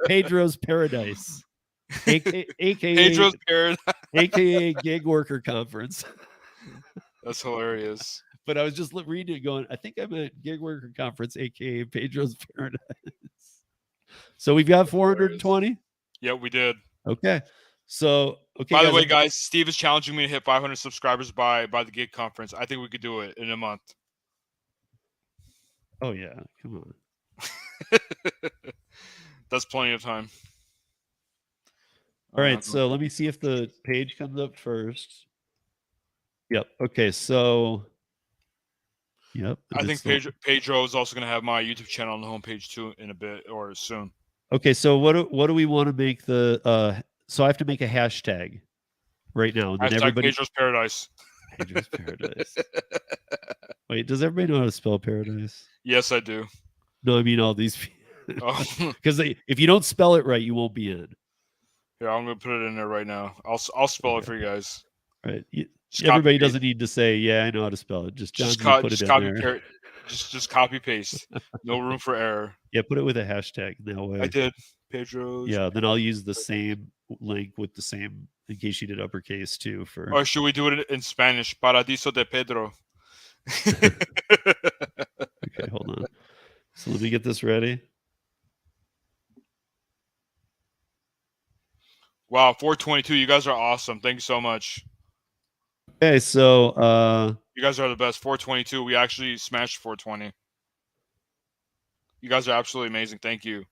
Pedro's Paradise, aka Pedro's Paradise. aka Gig Worker Conference. That's hilarious. But I was just reading it, going, I think I'm at Gig Worker Conference, aka Pedro's Paradise. So we've got 420. Yeah, we did. Okay. So okay. By the way, guys, Steve is challenging me to hit 500 subscribers by the Gig Conference. I think we could do it in a month. Oh yeah, come on. That's plenty of time. All right, so let me see if the page comes up first. Yep. Okay, so yep. I think Pedro is also going to have my YouTube channel on the homepage too in a bit or soon. Okay, so what do we want to make the so I have to make a hashtag right now. And then everybody Pedro's Paradise. Pedro's Paradise. Wait, does everybody know how to spell paradise? Yes, I do. No, I mean all these Oh. because if you don't spell it right, you won't be in. Yeah, I'm gonna put it in there right now. I'll spell it for you guys. Right. Everybody doesn't need to say, yeah, I know how to spell it. Just put it in there. Just copy paste. No room for error. Yeah, put it with a hashtag that way. I did. Pedro's. Yeah, then I'll use the same link with the same in case you did uppercase too. Or should we do it in Spanish? Paradiso de Pedro. Okay, hold on. So let me get this ready. Wow, 422. You guys are awesome. Thank you so much. Okay, so you guys are the best. 422. We actually smashed 420. You guys are absolutely amazing. Thank you.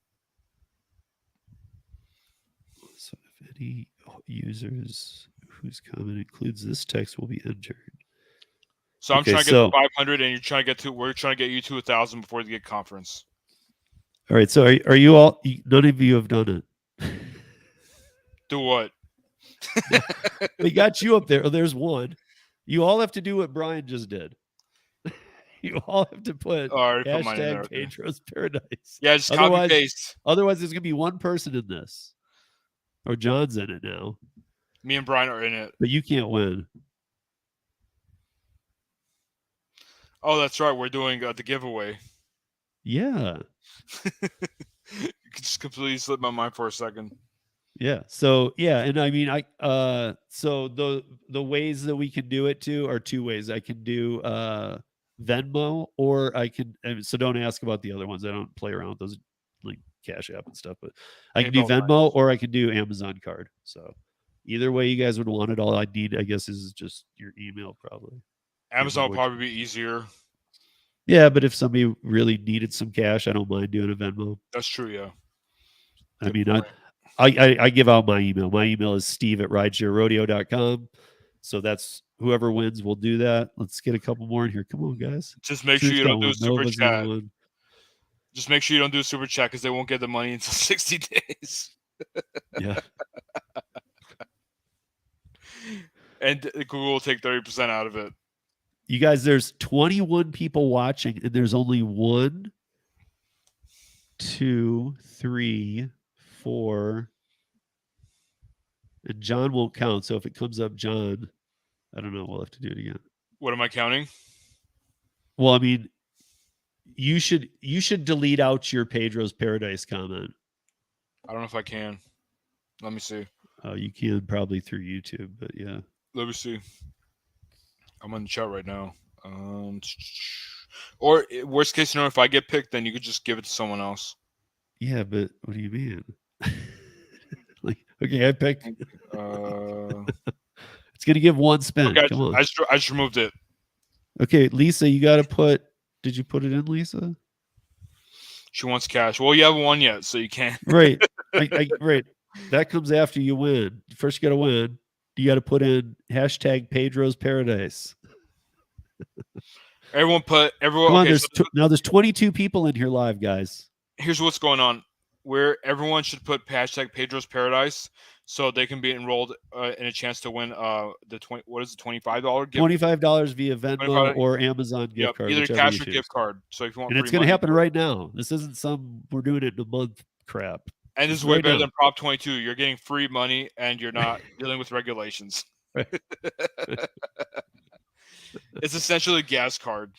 So if any users whose comment includes this text will be entered. So I'm trying to get to 500, and we're trying to get you to 1,000 before the Gig Conference. All right. So are you all? None of you have done it. Do what? We got you up there. Oh, there's one. You all have to do what Brian just did. You all have to put hashtag Pedro's Paradise. Yeah, just copy paste. Otherwise, there's gonna be one person in this, or John's in it now. Me and Brian are in it, but you can't win. Oh, that's right. We're doing the giveaway. Yeah. You just completely slipped my mind for a second. Yeah. So yeah, and I mean, so the ways that we can do it too are two ways. I can do Venmo, or I can. So don't ask about the other ones. I don't play around with those, like Cash App and stuff. But I can do Venmo, or I can do Amazon card. So either way you guys would want it. All I need, I guess, is just your email, probably. Amazon will probably be easier. Yeah, but if somebody really needed some cash, I don't mind doing a Venmo. That's true, yeah. I mean, I give out my email. My email is steve@ridesharerodeo.com. So that's whoever wins will do that. Let's get a couple more in here. Come on, guys. Just make sure you don't do a super chat. Just make sure you don't do a super chat because they won't get the money until 60 days. Yeah. And Google will take 30% out of it. You guys, there's 21 people watching, and there's only 1, 2, 3, 4. And John won't count. So if it comes up John, I don't know. We'll have to do it again. What am I counting? Well, I mean, you should delete out your Pedro's Paradise comment. I don't know if I can. Let me see. You can probably through YouTube, but yeah. Let me see. I'm on the chat right now. Or worst case scenario, if I get picked, then you could just give it to someone else. Yeah, but what do you mean? Like, okay, I picked. It's gonna give one spin. Okay, come on. I just removed it. Okay, Lisa, you got to put. Did you put it in, Lisa? She wants cash. Well, you haven't won yet, so you can't. Right. Right. That comes after you win. First, you got to win. You got to put in hashtag Pedro's Paradise. Come on, okay, now there's 22 people in here live, guys. Here's what's going on. Where everyone should put hashtag Pedro's Paradise so they can be enrolled in a chance to win $25 gift? $25 via Venmo or Amazon gift card. Either cash or gift card. So if you want, and it's going to happen right now. This isn't we're doing it in a month crap. And this is way better than Prop 22. You're getting free money and you're not dealing with regulations. Right. It's essentially a gas card.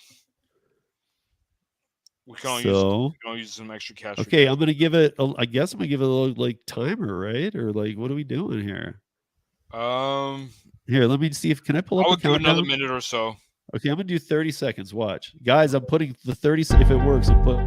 We can all use some extra cash. Okay, I'm gonna give it. I guess I'm gonna give it a little like timer, right? Or like, what are we doing here? Here, let me see if can I pull up I a would do countdown? another minute or so. Okay, I'm gonna do 30 seconds. Watch, guys. I'm putting the 30. If it works, I'm put.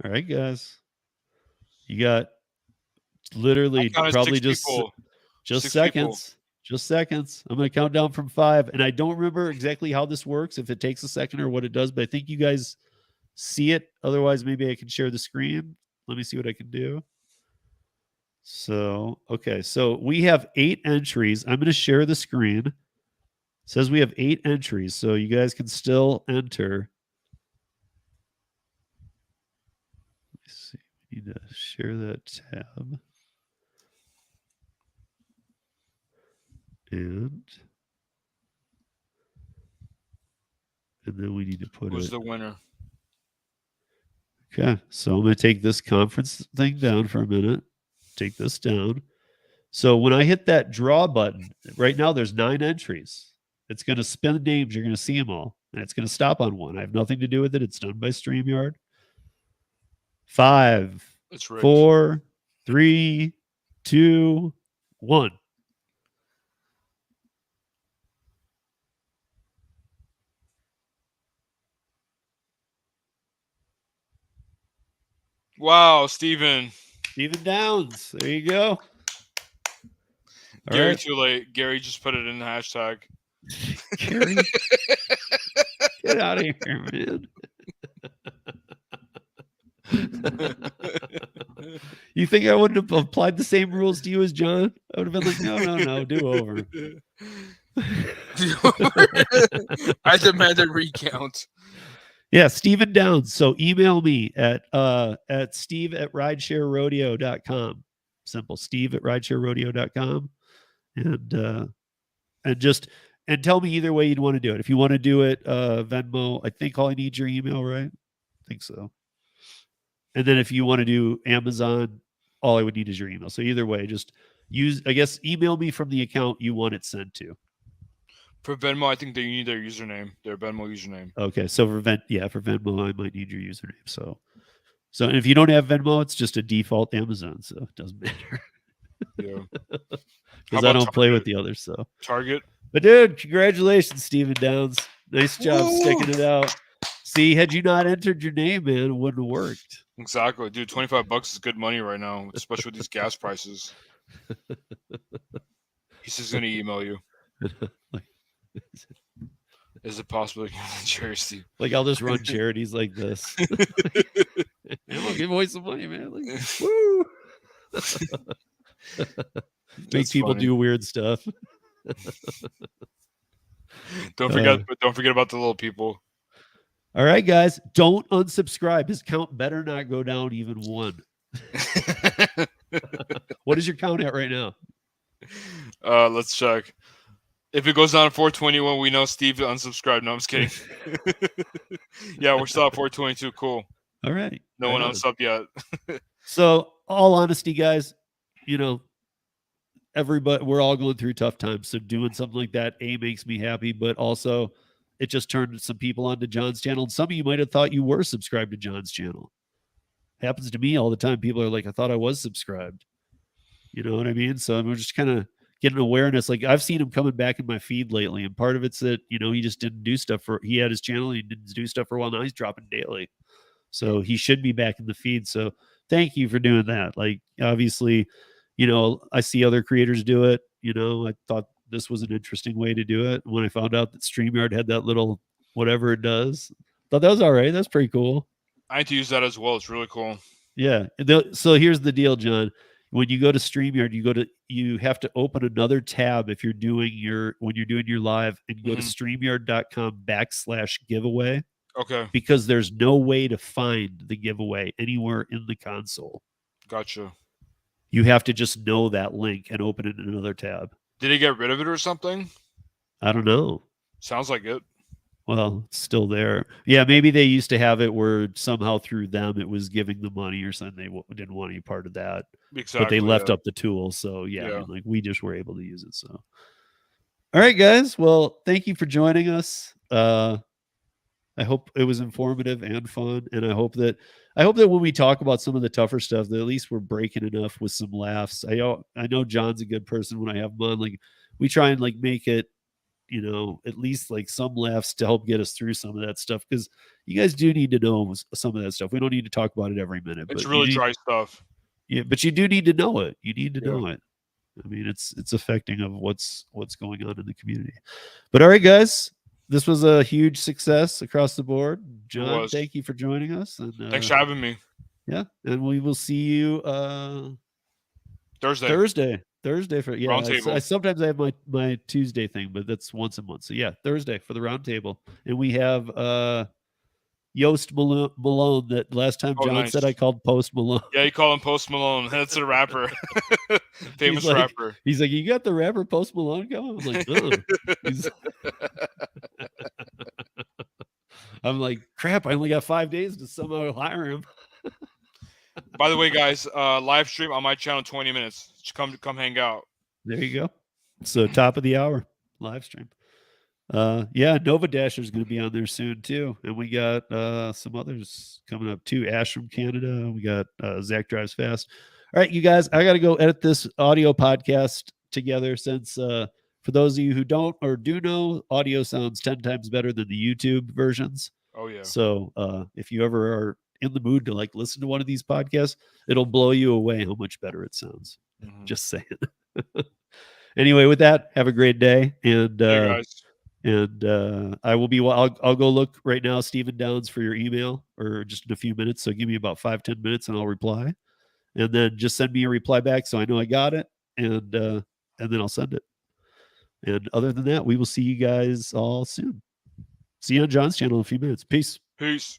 All right, guys. You got literally probably just seconds. Just seconds. I'm going to count down from 5. And I don't remember exactly how this works, if it takes a second or what it does, but I think you guys see it. Otherwise, maybe I can share the screen. Let me see what I can do. So, okay. So we have 8 entries. I'm going to share the screen. It says we have 8 entries. So you guys can still enter. See, we need to share that tab. And then we need to put Who's the winner? Okay, so I'm going to take this conference thing down for a minute. Take this down. So when I hit that draw button, right now there's 9 entries. It's going to spin the names. You're going to see them all. And it's going to stop on one. I have nothing to do with it. It's done by StreamYard. 5, 4, 3, 2, 1. Wow, Steven Downs. There you go. Gary, too late. Gary just put it in the hashtag. Gary, get out of here, man. You think I wouldn't have applied the same rules to you as John? I would have been like, no, do over. I demand a recount. Yeah, Steven Downs. So email me at steve@ridesharerodeo.com. Simple, steve@ridesharerodeo.com. And tell me either way you'd want to do it. If you want to do it Venmo, I think all I need is your email, right? I think so. And then if you want to do Amazon, all I would need is your email. So either way, just email me from the account you want it sent to. For Venmo, I think they need their username, their Venmo username. Okay, so for Venmo, I might need your username. So if you don't have Venmo, it's just a default Amazon, so it doesn't matter. Yeah, because I don't play with the others. So Target. But dude, congratulations, Steven Downs. Nice job sticking it out. See, had you not entered your name, man, it wouldn't have worked. Exactly, dude. $25 is good money right now, especially with these gas prices. He's just gonna email you. Is it possible to give charity? Like, I'll just run charities like this. I'll give away some money, man. Like, woo! Make people do weird stuff. Don't forget about the little people. All right, guys, don't unsubscribe. His count better not go down even 1. What is your count at right now? Let's check. If it goes down to 421, we know Steve unsubscribed. No, I'm just kidding. Yeah, we're still at 422. Cool. All right. No one unsubbed yet. So, all honesty, guys, everybody, we're all going through tough times. So doing something like that, makes me happy, but also it just turned some people onto John's channel. And some of you might have thought you were subscribed to John's channel. Happens to me all the time. People are like, I thought I was subscribed. You know what I mean? So I'm just kind of getting awareness. Like, I've seen him coming back in my feed lately, and part of it's that, he just didn't do stuff he had his channel. He didn't do stuff for a while. Now he's dropping daily. So he should be back in the feed. So thank you for doing that. Like, obviously, I see other creators do it. I thought this was an interesting way to do it. When I found out that StreamYard had that little whatever it does, thought that was all right. That's pretty cool. I had to use that as well. It's really cool. Yeah. So here's the deal, John. When you go to StreamYard, you have to open another tab when you're doing your live, and go to StreamYard.com/giveaway. Okay, because there's no way to find the giveaway anywhere in the console. gotcha. You have to just know that link and open it in another tab. Did he get rid of it or something? I don't know. Sounds like it. Well, it's still there. Yeah, maybe they used to have it where somehow through them it was giving the money or something. They didn't want any part of that, Exactly. but they left yeah. up the tool. So yeah, I Yeah. mean, like we just were able to use it. So, all right, guys. Well, thank you for joining us. I hope it was informative and fun, and I hope that when we talk about some of the tougher stuff, that at least we're breaking enough with some laughs. I know John's a good person when I have him on. Like we try and like make it, at least like some laughs to help get us through some of that stuff, because you guys do need to know some of that stuff. We don't need to talk about it every minute, It's but really dry stuff. yeah, but you do need to know it. You need to Yeah. know it. I mean, it's affecting of what's going on in the community. But all right, guys, this was a huge success across the board. John, was. thank you for joining us. And Thanks for having me. yeah, and we will see you Thursday. Thursday for yeah. Roundtable. I sometimes I have my Tuesday thing, but that's once a month. So yeah, Thursday for the roundtable, and we have Yost Malone. That last time John nice. said I called Post Malone. Yeah, you call him Post Malone. That's a rapper, famous rapper. He's like, you got the rapper Post Malone going? I'm like, I'm like, crap! I only got 5 days to somehow hire him. By the way, guys, live stream on my channel 20 minutes. Just come hang out. There you go. So top of the hour live stream. Yeah, Nova Dasher is going to be on there soon too, and we got some others coming up too. Ash from Canada. We got Zach Drives Fast. All right, you guys, I got to go edit this audio podcast together, since for those of you who don't or do know, audio sounds 10 times better than the YouTube versions. Oh yeah. So if you ever are in the mood to like listen to one of these podcasts, it'll blow you away how much better it sounds. Mhm. Just saying. Anyway, with that, have a great day, and guys. and I will be. I'll go look right now, Stephen Downs, for your email, or just in a few minutes. So give me about 5-10 minutes, and I'll reply, and then just send me a reply back so I know I got it, and then I'll send it. And other than that, we will see you guys all soon. See you on John's channel in a few minutes. Peace. Peace.